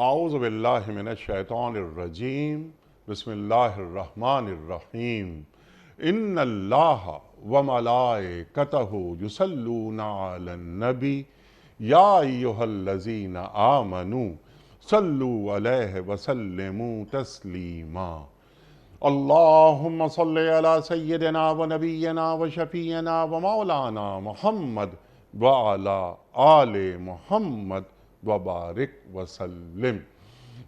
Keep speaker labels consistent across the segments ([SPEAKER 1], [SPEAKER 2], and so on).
[SPEAKER 1] اعوذ باللہ من الشیطان الرجیم بسم اللہ الرحمن الرحیم ان اللہ وملائکتہ یصلون علی النبی یا ایہا الذین آمنوا صلوا علیہ وسلموا تسلیما اللہم صلی علی سیدنا و نبینا و شفیعنا و مولانا محمد وعلی آل محمد وبارک وسلم۔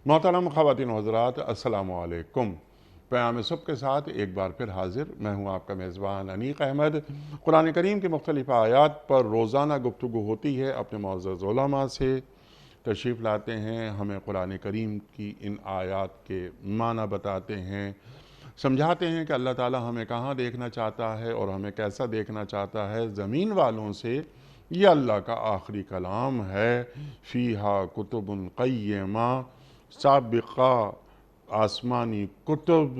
[SPEAKER 1] محترم خواتین و حضرات، السلام علیکم۔ پیام صبح کے ساتھ ایک بار پھر حاضر میں ہوں آپ کا میزبان انیق احمد۔ قرآن کریم کی مختلف آیات پر روزانہ گفتگو ہوتی ہے، اپنے معزز علماء سے تشریف لاتے ہیں، ہمیں قرآن کریم کی ان آیات کے معنی بتاتے ہیں، سمجھاتے ہیں کہ اللہ تعالیٰ ہمیں کہاں دیکھنا چاہتا ہے اور ہمیں کیسا دیکھنا چاہتا ہے۔ زمین والوں سے یہ اللہ کا آخری کلام ہے، فیہا کتب قیمہ، سابقہ آسمانی کتب،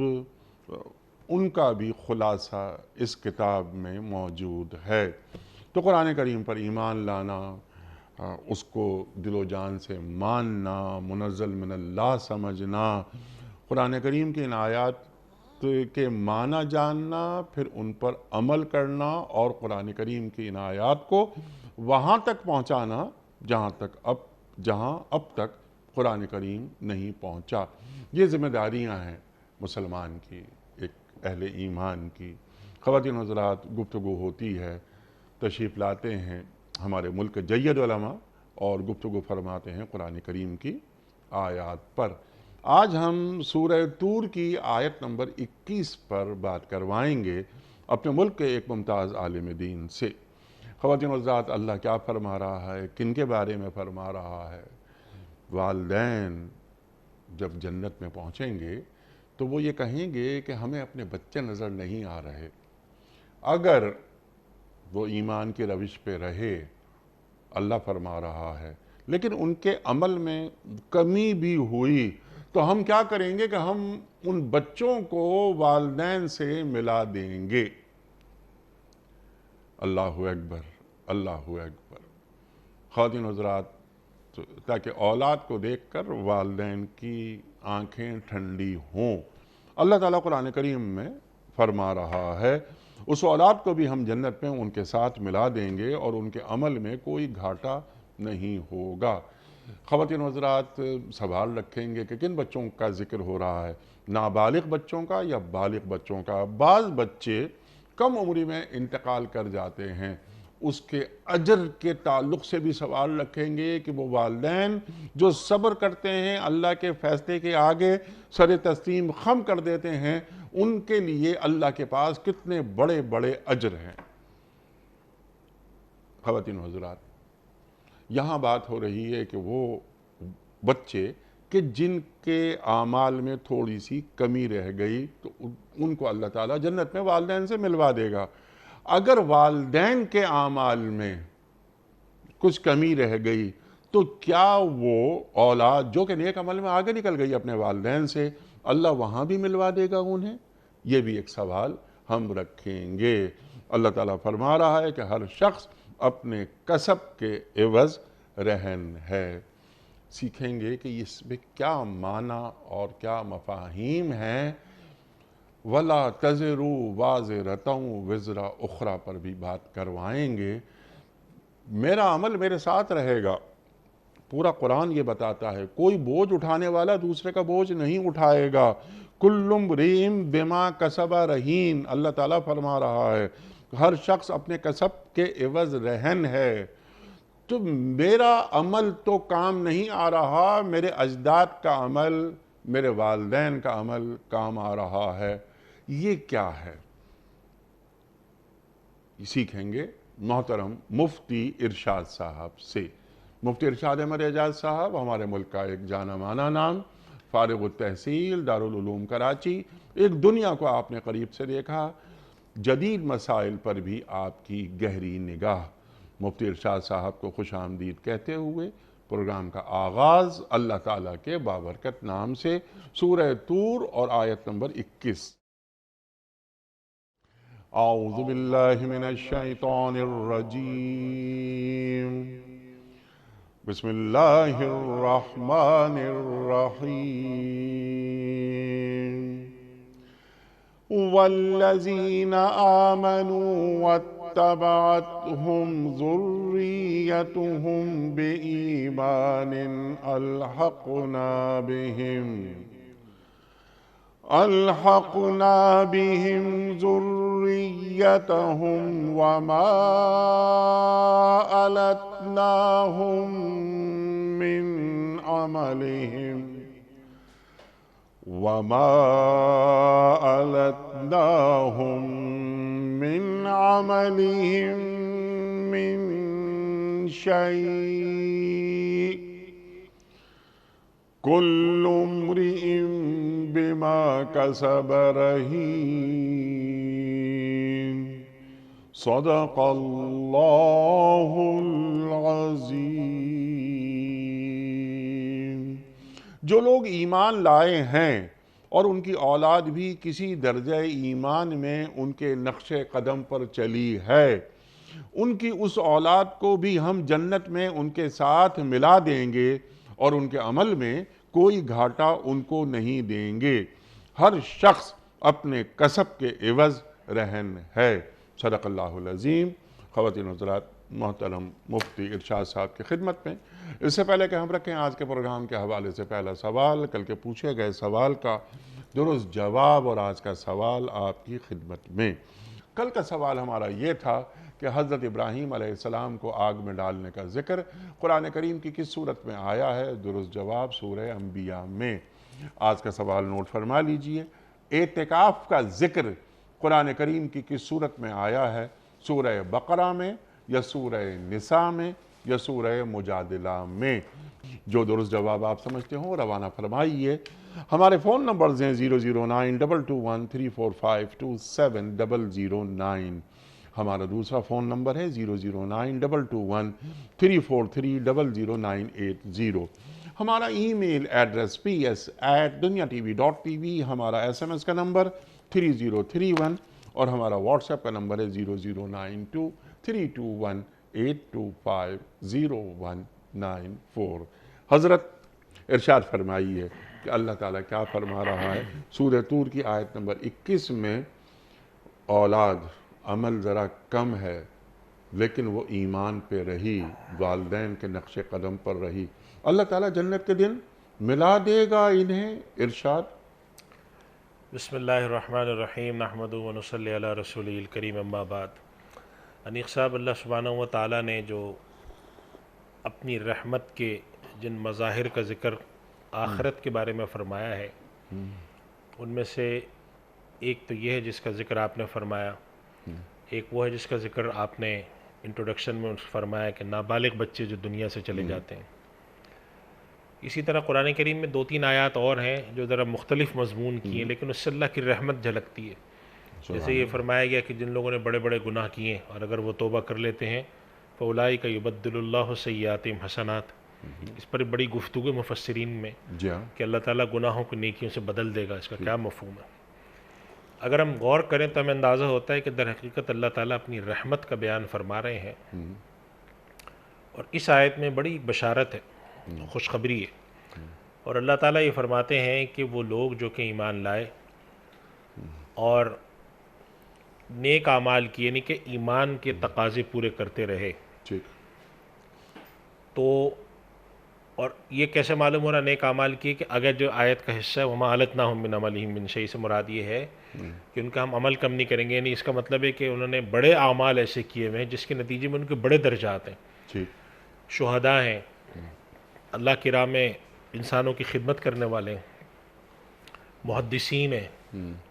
[SPEAKER 1] ان کا بھی خلاصہ اس کتاب میں موجود ہے۔ تو قرآن کریم پر ایمان لانا، اس کو دل و جان سے ماننا، منزل من اللہ سمجھنا، قرآن کریم کی ان آیات کے معنی جاننا، پھر ان پر عمل کرنا اور قرآن کریم کی ان آیات کو وہاں تک پہنچانا جہاں اب تک قرآن کریم نہیں پہنچا۔ یہ ذمہ داریاں ہیں مسلمان کی، ایک اہل ایمان کی۔ خواتین و حضرات، گفتگو ہوتی ہے، تشریف لاتے ہیں ہمارے ملک جید علماء اور گفتگو فرماتے ہیں قرآن کریم کی آیات پر۔ آج ہم سورہ طور کی آیت نمبر 21 پر بات کروائیں گے اپنے ملک کے ایک ممتاز عالم دین سے۔ خواتین و حضرات، اللہ کیا فرما رہا ہے، کن کے بارے میں فرما رہا ہے؟ والدین جب جنت میں پہنچیں گے تو وہ یہ کہیں گے کہ ہمیں اپنے بچے نظر نہیں آ رہے۔ اگر وہ ایمان کی روش پہ رہے، اللہ فرما رہا ہے، لیکن ان کے عمل میں کمی بھی ہوئی تو ہم کیا کریں گے کہ ہم ان بچوں کو والدین سے ملا دیں گے۔ اللہ اکبر، اللہ اکبر۔ خواتین و حضرات، تاکہ اولاد کو دیکھ کر والدین کی آنکھیں ٹھنڈی ہوں، اللہ تعالیٰ قرآن کریم میں فرما رہا ہے اس اولاد کو بھی ہم جنت میں ان کے ساتھ ملا دیں گے اور ان کے عمل میں کوئی گھاٹا نہیں ہوگا۔ خواتین و حضرات، سوال رکھیں گے کہ کن بچوں کا ذکر ہو رہا ہے، نابالغ بچوں کا یا بالغ بچوں کا؟ بعض بچے کم عمری میں انتقال کر جاتے ہیں، اس کے اجر کے تعلق سے بھی سوال رکھیں گے کہ وہ والدین جو صبر کرتے ہیں، اللہ کے فیصلے کے آگے سر تسلیم خم کر دیتے ہیں، ان کے لیے اللہ کے پاس کتنے بڑے بڑے اجر ہیں۔ خواتین و حضرات، یہاں بات ہو رہی ہے کہ وہ بچے کہ جن کے اعمال میں تھوڑی سی کمی رہ گئی تو ان کو اللہ تعالیٰ جنت میں والدین سے ملوا دے گا۔ اگر والدین کے اعمال میں کچھ کمی رہ گئی تو کیا وہ اولاد جو کہ نیک عمل میں آگے نکل گئی اپنے والدین سے، اللہ وہاں بھی ملوا دے گا انہیں؟ یہ بھی ایک سوال ہم رکھیں گے۔ اللہ تعالیٰ فرما رہا ہے کہ ہر شخص اپنے کسب کے عوض رہن ہے۔ سیکھیں گے کہ اس میں کیا معنی اور کیا مفاہیم ہیں۔ وَلَا تَزِرُ وَازِرَةٌ وِزْرَ اُخْرَى پر بھی بات کروائیں گے۔ میرا عمل میرے ساتھ رہے گا۔ پورا قرآن یہ بتاتا ہے کوئی بوجھ اٹھانے والا دوسرے کا بوجھ نہیں اٹھائے گا۔ کُلُّ امْرِئٍ بِمَا کَسَبَ رَہِینٌ، اللہ تعالیٰ فرما رہا ہے ہر شخص اپنے کسب کے عوض رہن ہے۔ تو میرا عمل تو کام نہیں آ رہا، میرے اجداد کا عمل، میرے والدین کا عمل کام آ رہا ہے۔ یہ کیا ہے؟ سیکھیں گے محترم مفتی ارشاد صاحب سے۔ مفتی ارشاد احمد اعجاز صاحب ہمارے ملک کا ایک جانا مانا نام، فارغ التحصیل، دارالعلوم کراچی۔ ایک دنیا کو آپ نے قریب سے دیکھا، جدید مسائل پر بھی آپ کی گہری نگاہ۔ مفتی ارشاد صاحب کو خوش آمدید کہتے ہوئے پروگرام کا آغاز اللہ تعالیٰ کے بابرکت نام سے، سورہ طور اور آیت نمبر 21۔ اعوذ باللہ من الشیطان الرجیم بسم اللہ الرحمن الرحیم والذین آمنوا واتبعتهم ذریتهم بإیمان الحقنا بهم ذریتهم وما ألتناهم من عملهم من شيء كل امرئ بما كسب رهين صدق اللہ العظیم۔ جو لوگ ایمان لائے ہیں اور ان کی اولاد بھی کسی درجہ ایمان میں ان کے نقش قدم پر چلی ہے، ان کی اس اولاد کو بھی ہم جنت میں ان کے ساتھ ملا دیں گے اور ان کے عمل میں کوئی گھاٹا ان کو نہیں دیں گے۔ ہر شخص اپنے کسب کے عوض رہن ہے۔ صدق اللہ العظیم۔ خواتین و حضرات، محترم مفتی ارشاد صاحب کی خدمت میں اس سے پہلے کہ ہم رکھیں آج کے پروگرام کے حوالے سے پہلا سوال، کل کے پوچھے گئے سوال کا درست جواب اور آج کا سوال آپ کی خدمت میں۔ کل کا سوال ہمارا یہ تھا کہ حضرت ابراہیم علیہ السلام کو آگ میں ڈالنے کا ذکر قرآن کریم کی کس صورت میں آیا ہے؟ درست جواب سورہ انبیاء میں۔ آج کا سوال نوٹ فرما لیجئے، اعتکاف کا ذکر قرآن کریم کی کس صورت میں آیا ہے؟ سورہ بقرہ میں یا سورہ نساء میں یا سورہ مجادلہ میں؟ جو درست جواب آپ سمجھتے ہوں روانہ فرمائیے۔ ہمارے فون نمبرز ہیں 0092214527009۔ ہمارا دوسرا فون نمبر ہے 0092214303980۔ ہمارا ای میل ایڈریس ps@dunyatv.tv، ہمارا SMS کا نمبر 3031 اور ہمارا واٹس ایپ کا نمبر ہے 009232182509194۔ حضرت ارشاد فرمائیے کہ اللہ تعالیٰ کیا فرما رہا ہے سورہ طور کی آیت نمبر 21 میں؟ اولاد عمل ذرا کم ہے لیکن وہ ایمان پہ رہی، والدین کے نقش قدم پر رہی، اللہ تعالیٰ جنت کے دن ملا دے گا انہیں۔ ارشاد۔
[SPEAKER 2] بسم اللہ الرحمن الرحیم، نحمدہ و نصلی علی رسولہ الکریم، اما بعد۔ انیق صاحب، اللہ سبحانہ و تعالیٰ نے جو اپنی رحمت کے جن مظاہر کا ذکر آخرت کے بارے میں فرمایا ہے، ان میں سے ایک تو یہ ہے جس کا ذکر آپ نے فرمایا، ایک وہ ہے جس کا ذکر آپ نے انٹروڈکشن میں فرمایا کہ نابالغ بچے جو دنیا سے چلے جاتے ہیں۔ اسی طرح قرآن کریم میں 2-3 آیات اور ہیں جو ذرا مختلف مضمون کی ہیں، لیکن اس سے اللہ کی رحمت جھلکتی ہے۔ جیسے یہ فرمایا گیا کہ جن لوگوں نے بڑے بڑے گناہ کیے اور اگر وہ توبہ کر لیتے ہیں فَأُولَٰئِکَ يُبَدِّلُ اللَّهُ سَيِّئَاتِهِمْ حَسَنَاتٍ۔ اس پر بڑی گفتگو مفسرین میں کہ اللہ تعالیٰ گناہوں کو نیکیوں سے بدل دے گا، اس کا کیا مفہوم ہے؟ اگر ہم غور کریں تو ہمیں اندازہ ہوتا ہے کہ در حقیقت اللہ تعالیٰ اپنی رحمت کا بیان فرما رہے ہیں، اور اس آیت میں بڑی بشارت ہے، خوشخبری ہے۔ اور اللہ تعالیٰ یہ فرماتے ہیں کہ وہ لوگ جو کہ ایمان لائے اور نیک اعمال کیے، یعنی کہ ایمان کے تقاضے پورے کرتے رہے، تو اور یہ کیسے معلوم ہو رہا نیک اعمال کیے؟ کہ اگر جو آیت کا حصہ ہے وَمَا أَلَتْنَاهُم مِّنْ عَمَلِهِم مِّن شَيْءٍ سے مراد یہ ہے کہ ان کا ہم عمل کم نہیں کریں گے، یعنی اس کا مطلب ہے کہ انہوں نے بڑے اعمال ایسے کیے ہوئے ہیں جس کے نتیجے میں ان کے بڑے درجات ہیں، شہداء ہیں، اللہ کی راہ میں انسانوں کی خدمت کرنے والے ہیں، محدثین ہیں،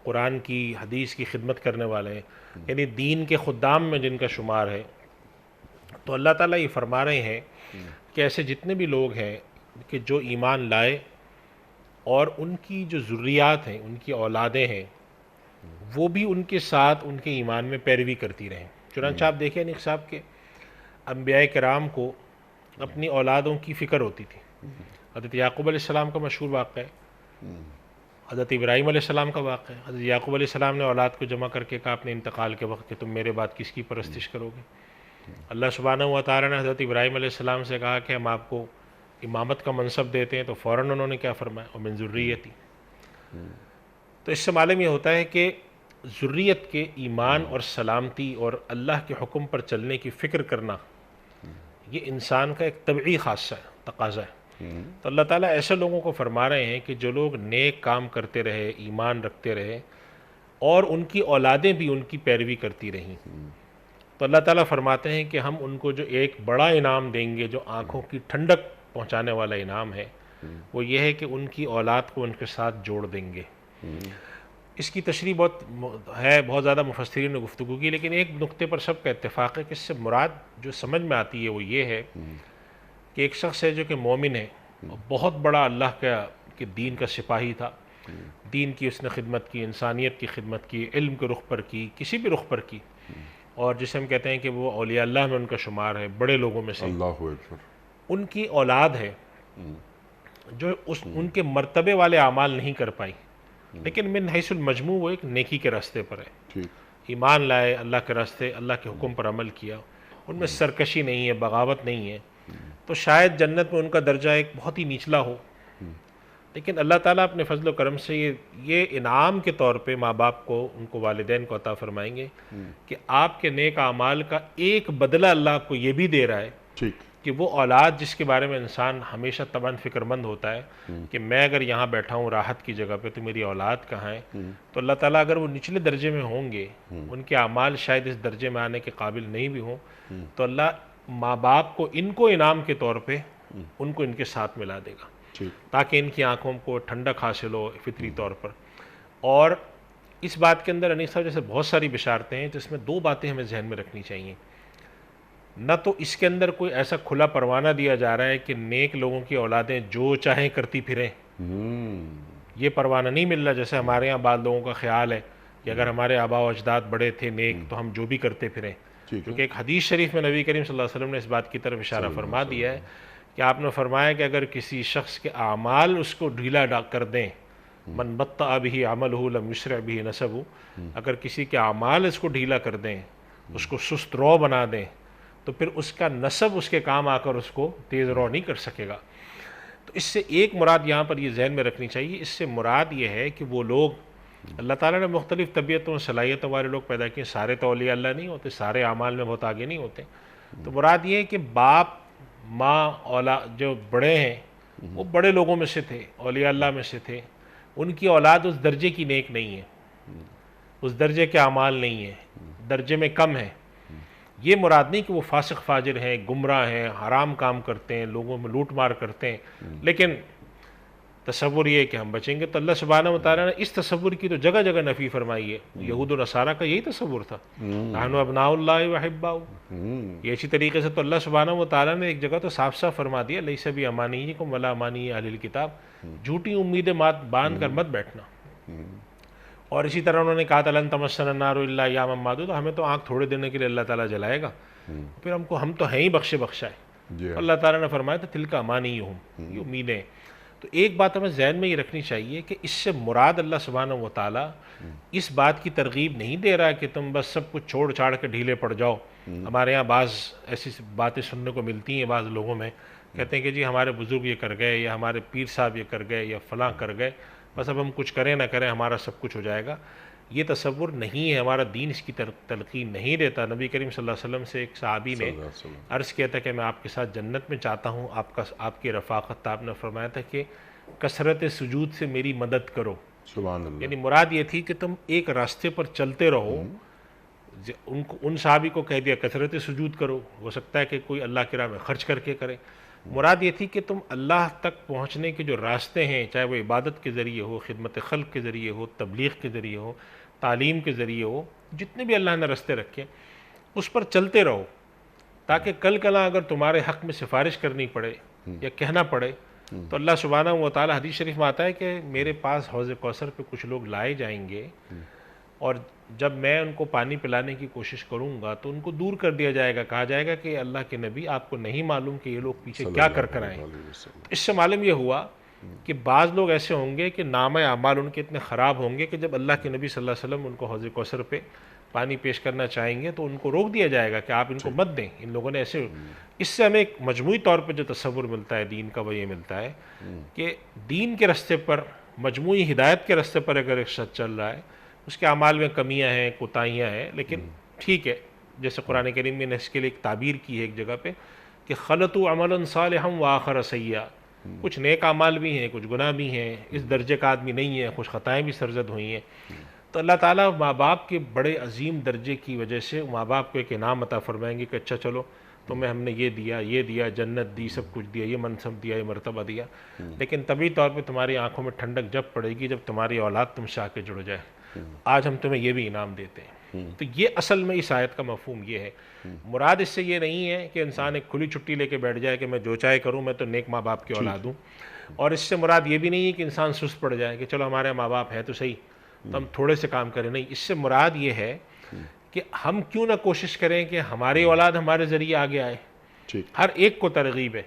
[SPEAKER 2] قرآن کی حدیث کی خدمت کرنے والے ہیں، یعنی دین کے خدام میں جن کا شمار ہے۔ تو اللہ تعالیٰ یہ فرما رہے ہیں کہ ایسے جتنے بھی لوگ ہیں کہ جو ایمان لائے اور ان کی جو ذریات ہیں، ان کی اولادیں ہیں، وہ بھی ان کے ساتھ ان کے ایمان میں پیروی کرتی رہیں۔ چنانچہ آپ دیکھیں انیق صاحب کہ انبیاء کرام کو اپنی اولادوں کی فکر ہوتی تھی۔ حضرت یعقوب علیہ السلام کا مشہور واقعہ ہے، حضرت ابراہیم علیہ السلام کا واقعہ ہے۔ حضرت یعقوب علیہ السلام نے اولاد کو جمع کر کے کہا اپنے انتقال کے وقت کہ تم میرے بعد کس کی پرستش کرو گے؟ اللہ سبحانہ و تعالیٰ نے حضرت ابراہیم علیہ السلام سے کہا کہ ہم آپ کو امامت کا منصب دیتے ہیں، تو فوراً انہوں نے کیا فرمایا، ومن ذریتی۔ تو اس سے معلوم یہ ہوتا ہے کہ ذریت کے ایمان اور سلامتی اور اللہ کے حکم پر چلنے کی فکر کرنا یہ انسان کا ایک طبعی خاصہ ہے، تقاضا ہے۔ تو اللہ تعالیٰ ایسے لوگوں کو فرما رہے ہیں کہ جو لوگ نیک کام کرتے رہے، ایمان رکھتے رہے، اور ان کی اولادیں بھی ان کی پیروی کرتی رہیں، تو اللہ تعالیٰ فرماتے ہیں کہ ہم ان کو جو ایک بڑا انعام دیں گے، جو آنکھوں کی ٹھنڈک پہنچانے والا انعام ہے، وہ یہ ہے کہ ان کی اولاد کو ان کے ساتھ جوڑ دیں گے۔ اس کی تشریح بہت زیادہ مفسرین نے گفتگو کی، لیکن ایک نقطے پر سب کا اتفاق ہے کہ اس سے مراد جو سمجھ میں آتی ہے وہ یہ ہے کہ ایک شخص ہے جو کہ مومن ہے، بہت بڑا اللہ کے دین کا سپاہی تھا، دین کی اس نے خدمت کی، انسانیت کی خدمت کی، علم کے رخ پر کی، کسی بھی رخ پر کی، اور جسے ہم کہتے ہیں کہ وہ اولیاء اللہ میں ان کا شمار ہے، بڑے لوگوں میں سے۔
[SPEAKER 1] اللہ اکبر۔
[SPEAKER 2] ان کی اولاد ہے جو ان کے مرتبے والے اعمال نہیں کر پائی، لیکن من حیث المجموع وہ ایک نیکی کے راستے پر ہے، ایمان لائے، اللہ کے راستے، اللہ کے حکم پر عمل کیا، ان میں سرکشی نہیں ہے، بغاوت نہیں ہے، تو شاید جنت میں ان کا درجہ ایک بہت ہی نچلا ہو، لیکن اللہ تعالیٰ اپنے فضل و کرم سے یہ انعام کے طور پہ ماں باپ کو، ان کو والدین کو عطا فرمائیں گے کہ آپ کے نیک اعمال کا ایک بدلہ اللہ آپ کو یہ بھی دے رہا ہے کہ وہ اولاد جس کے بارے میں انسان ہمیشہ طبعاً فکر مند ہوتا ہے کہ میں اگر یہاں بیٹھا ہوں راحت کی جگہ پہ تو میری اولاد کہاں ہے، تو اللہ تعالیٰ اگر وہ نچلے درجے میں ہوں گے، ان کے اعمال شاید اس درجے میں آنے کے قابل نہیں بھی ہوں، تو اللہ ماں باپ کو ان کو انعام کے طور پہ ان کو ان کے ساتھ ملا دے گا، تاکہ ان کی آنکھوں کو ٹھنڈک حاصل ہو فطری طور پر۔ اور اس بات کے اندر انیس صاحب جیسے بہت ساری بشارتیں ہیں، جس میں دو باتیں ہمیں ذہن میں رکھنی چاہیے۔ نہ تو اس کے اندر کوئی ایسا کھلا پروانہ دیا جا رہا ہے کہ نیک لوگوں کی اولادیں جو چاہیں کرتی پھریں، یہ پروانہ نہیں مل رہا جیسے ہمارے ہاں بعض لوگوں کا خیال ہے کہ اگر ہمارے آباء و اجداد بڑے تھے نیک تو ہم جو بھی کرتے پھریں، کیونکہ ایک حدیث شریف میں نبی کریم صلی اللہ علیہ وسلم نے اس بات کی طرف اشارہ فرما دیا ہے کہ آپ نے فرمایا کہ اگر کسی شخص کے اعمال اس کو ڈھیلا کر دیں، من بطأ بہ عملہ لم یسرع بہ نسبہ، اگر کسی کے اعمال اس کو ڈھیلا کر دیں، اس کو سست رو بنا دیں، تو پھر اس کا نسب اس کے کام آ کر اس کو تیز رو نہیں کر سکے گا۔ تو اس سے ایک مراد یہاں پر یہ ذہن میں رکھنی چاہیے، اس سے مراد یہ ہے کہ وہ لوگ، اللہ تعالیٰ نے مختلف طبیعتوں صلاحیتوں والے لوگ پیدا کیے، سارے تو اولیاء اللہ نہیں ہوتے، سارے اعمال میں بہت آگے نہیں ہوتے، تو مراد یہ ہے کہ باپ ماں اولاد جو بڑے ہیں وہ بڑے لوگوں میں سے تھے، اولیاء اللہ میں سے تھے، ان کی اولاد اس درجے کی نیک نہیں ہے، اس درجے کے اعمال نہیں ہے، درجے میں کم ہے۔ یہ مراد نہیں کہ وہ فاسق فاجر ہیں، گمراہ ہیں، حرام کام کرتے ہیں، لوگوں میں لوٹ مار کرتے ہیں، لیکن تصور یہ ہے کہ ہم بچیں گے۔ تو اللہ سبحانہ وتعالیٰ نے اس تصور کی تو جگہ جگہ نفی فرمائی ہے۔ یہود و نصارہ کا یہی تصور تھا، نحن ابناء اللہ و احباؤہ۔ یہ اسی طریقے سے تو اللہ سبحانہ وتعالیٰ نے ایک جگہ تو صاف صاف فرما دیا، لیس بامانیکم ولا امانی اہل الکتاب، جھوٹی امیدیں باندھ کر مت بیٹھنا۔ اور اسی طرح انہوں نے کہا تھا لن تمسنا النار الا ایاما معدودۃ، ہمیں تو آنکھ تھوڑے دینے کے لیے اللہ تعالیٰ جلائے گا، پھر ہم تو ہیں ہی بخشائے۔ اللہ تعالیٰ نے فرمایا تھا تلک امانیہم، یہ امیدیں۔ تو ایک بات ہمیں ذہن میں یہ رکھنی چاہیے کہ اس سے مراد اللہ سبحانہ و تعالیٰ اس بات کی ترغیب نہیں دے رہا کہ تم بس سب کچھ چھوڑ چھاڑ کے ڈھیلے پڑ جاؤ۔ ہمارے ہاں بعض ایسی باتیں سننے کو ملتی ہیں بعض لوگوں میں، کہتے ہیں کہ جی ہمارے بزرگ یہ کر گئے، یا ہمارے پیر صاحب یہ کر گئے، یا فلاں کر گئے، بس اب ہم کچھ کریں نہ کریں ہمارا سب کچھ ہو جائے گا۔ یہ تصور نہیں ہے، ہمارا دین اس کی تلقین نہیں دیتا۔ نبی کریم صلی اللہ علیہ وسلم سے ایک صحابی نے عرض کیا تھا کہ میں آپ کے ساتھ جنت میں چاہتا ہوں، آپ کی رفاقت، آپ نے فرمایا تھا کہ کثرت سجود سے میری مدد کرو۔
[SPEAKER 1] سبحان اللہ۔
[SPEAKER 2] یعنی مراد یہ تھی کہ تم ایک راستے پر چلتے رہو۔ ان صحابی کو کہہ دیا کثرت سجود کرو، ہو سکتا ہے کہ کوئی اللہ کی راہ میں خرچ کر کے کرے۔ مراد یہ تھی کہ تم اللہ تک پہنچنے کے جو راستے ہیں، چاہے وہ عبادت کے ذریعے ہو، خدمت خلق کے ذریعے ہو، تبلیغ کے ذریعے ہو، تعلیم کے ذریعے ہو، جتنے بھی اللہ نے راستے رکھے اس پر چلتے رہو، تاکہ کل کلا اگر تمہارے حق میں سفارش کرنی پڑے یا کہنا پڑے تو اللہ سبحانہ و تعالیٰ، حدیث شریف میں آتا ہے کہ میرے پاس حوض کوثر پہ کچھ لوگ لائے جائیں گے، اور جب میں ان کو پانی پلانے کی کوشش کروں گا تو ان کو دور کر دیا جائے گا، کہا جائے گا کہ اللہ کے نبی آپ کو نہیں معلوم کہ یہ لوگ پیچھے کیا کر کر آئیں۔ اس سے معلوم یہ ہوا کہ بعض لوگ ایسے ہوں گے کہ نام اعمال ان کے اتنے خراب ہوں گے کہ جب اللہ کے نبی صلی اللہ علیہ وسلم ان کو حوض کوثر پہ پانی پیش کرنا چاہیں گے تو ان کو روک دیا جائے گا کہ آپ ان کو مت دیں، ان لوگوں نے ایسے. اس سے ہمیں ایک مجموعی طور پہ جو تصور ملتا ہے دین کا وہ یہ ملتا ہے کہ دین کے راستے پر، مجموعی ہدایت کے راستے پر اگر ایک شخص چل رہا ہے، اس کے اعمال میں کمیاں ہیں، کوتاہیاں ہیں، لیکن ٹھیک ہے. جیسے قرآن کریم میں نے اس کے لیے ایک تعبیر کی ہے ایک جگہ پہ کہ خلطوا عملا صالحا وآخر سیئا، کچھ نیک اعمال بھی ہیں، کچھ گناہ بھی ہیں، اس درجے کا آدمی نہیں ہے، کچھ خطائیں بھی سرزد ہوئی ہیں. تو اللہ تعالیٰ ماں باپ کے بڑے عظیم درجے کی وجہ سے ماں باپ کو ایک انعام عطا فرمائیں گے کہ اچھا چلو تمہیں ہم نے یہ دیا، جنت دی، سب کچھ دیا، یہ منصب دیا، یہ مرتبہ دیا، لیکن طبعی طور پہ تمہاری آنکھوں میں ٹھنڈک جب پڑے گی جب تمہاری اولاد تم سے آ کے جڑ جائے. آج ہم تمہیں یہ بھی انعام دیتے ہیں. تو یہ اصل میں اس آیت کا مفہوم یہ ہے. مراد اس سے یہ نہیں ہے کہ انسان ایک کھلی چھٹی لے کے بیٹھ جائے کہ میں جو چاہے کروں، میں تو نیک ماں باپ کی اولاد ہوں. اور اس سے مراد یہ بھی نہیں ہے کہ انسان سست پڑ جائے کہ چلو ہمارے ماں باپ ہے تو صحیح تو ہم تھوڑے سے کام کریں. نہیں، اس سے مراد یہ ہے کہ ہم کیوں نہ کوشش کریں کہ ہماری اولاد ہمارے ذریعے آگے آئے. ہر ایک کو ترغیب ہے.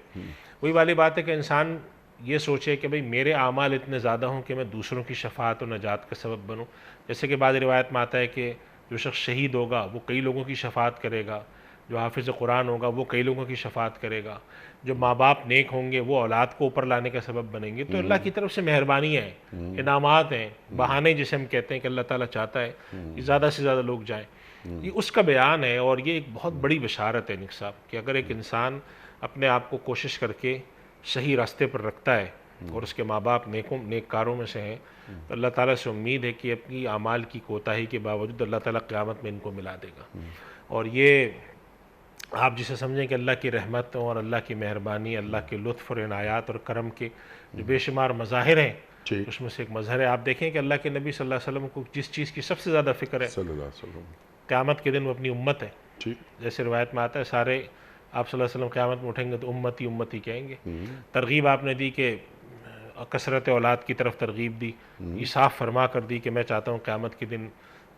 [SPEAKER 2] وہی والی بات ہے کہ انسان یہ سوچے کہ بھئی میرے اعمال اتنے زیادہ ہوں کہ میں دوسروں کی شفاعت و نجات کا سبب بنوں. جیسے کہ بعض روایت میں آتا ہے کہ جو شخص شہید ہوگا وہ کئی لوگوں کی شفاعت کرے گا، جو حافظ قرآن ہوگا وہ کئی لوگوں کی شفاعت کرے گا، جو ماں باپ نیک ہوں گے وہ اولاد کو اوپر لانے کا سبب بنیں گے. تو اللہ کی طرف سے مہربانیاں ہیں، انعامات ہیں، بہانے جسے ہم کہتے ہیں کہ اللہ تعالیٰ چاہتا ہے کہ زیادہ سے زیادہ لوگ جائیں. یہ اس کا بیان ہے، اور یہ ایک بہت بڑی بشارت ہے نیک صاحب کہ اگر ایک انسان اپنے آپ کو کوشش کر کے صحیح راستے پر رکھتا ہے اور اس کے ماں باپ نیک کاروں میں سے ہیں، تو اللہ تعالیٰ سے امید ہے کہ اپنی اعمال کی کوتاہی کے باوجود اللہ تعالیٰ قیامت میں ان کو ملا دے گا. اور یہ آپ جسے سمجھیں کہ اللہ کی رحمت اور اللہ کی مہربانی، اللہ کے لطف اور عنایات اور کرم کے جو بے شمار مظاہر ہیں، اس میں سے ایک مظہر ہے. آپ دیکھیں کہ اللہ کے نبی صلی اللہ علیہ وسلم کو جس چیز کی سب سے زیادہ فکر ہے قیامت کے دن وہ اپنی امت ہے. جیسے روایت میں آتا ہے سارے آپ صلی اللہ علیہ وسلم قیامت میں اٹھیں گے تو امتی امتی کہیں گے. ترغیب آپ نے دی کہ کثرت اولاد کی طرف ترغیب دی، یہ صاف فرما کر دی کہ میں چاہتا ہوں قیامت کے دن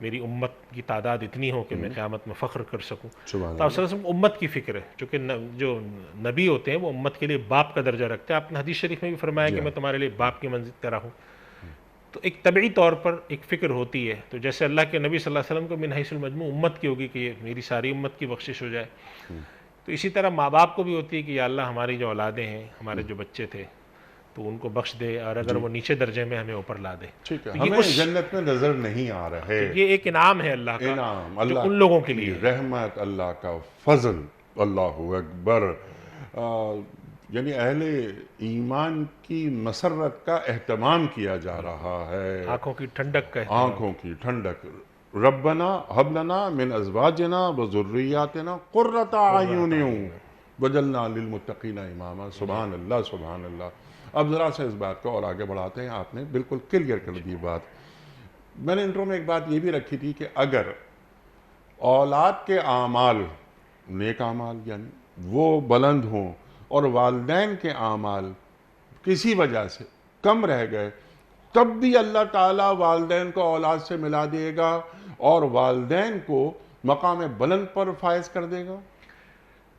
[SPEAKER 2] میری امت کی تعداد اتنی ہو کہ میں قیامت میں فخر کر سکوں. تو آپ صلی اللہ علیہ وسلم امت کی فکر ہے، چونکہ جو نبی ہوتے ہیں وہ امت کے لیے باپ کا درجہ رکھتے ہیں. آپ نے حدیث شریف میں بھی فرمایا کہ میں تمہارے لیے باپ کی منزل طرح ہوں. تو ایک طبعی طور پر ایک فکر ہوتی ہے. تو جیسے اللہ کے نبی صلی اللہ علیہ وسلم کو من حیث المجموع امت کی ہوگی کہ یہ میری ساری امت کی بخشش ہو جائے، تو اسی طرح ماں باپ کو بھی ہوتی ہے کہ یا اللہ ہماری جو اولادیں ہیں، ہمارے جو بچے تھے تو ان کو بخش دے، اور اگر وہ نیچے درجے میں ہمیں اوپر لا دے.
[SPEAKER 1] ہمیں جنت میں نظر نہیں آ رہے.
[SPEAKER 2] یہ ایک انعام ہے اللہ کا،
[SPEAKER 1] انعام
[SPEAKER 2] جو
[SPEAKER 1] اللہ
[SPEAKER 2] ان لوگوں کے لیے
[SPEAKER 1] رحمت، اللہ کا فضل. اللہ اکبر. یعنی اہل ایمان کی مسرت کا اہتمام کیا جا رہا ہے،
[SPEAKER 2] آنکھوں کی ٹھنڈک کا
[SPEAKER 1] آنکھوں کی ٹھنڈک. ربنا هب لنا من ازواجنا وذریاتنا قرۃ اعین وجعلنا للمتقین اماما. سبحان اللہ سبحان اللہ. اب ذرا سے اس بات کو اور آگے بڑھاتے ہیں. آپ نے بالکل کلیئر کر دی بات. میں نے انٹرو میں ایک بات یہ بھی رکھی تھی کہ اگر اولاد کے اعمال، نیک اعمال یعنی وہ بلند ہوں اور والدین کے اعمال کسی وجہ سے کم رہ گئے، تب بھی اللہ تعالیٰ والدین کو اولاد سے ملا دے گا اور والدین کو مقام بلند پر فائز کر دے گا.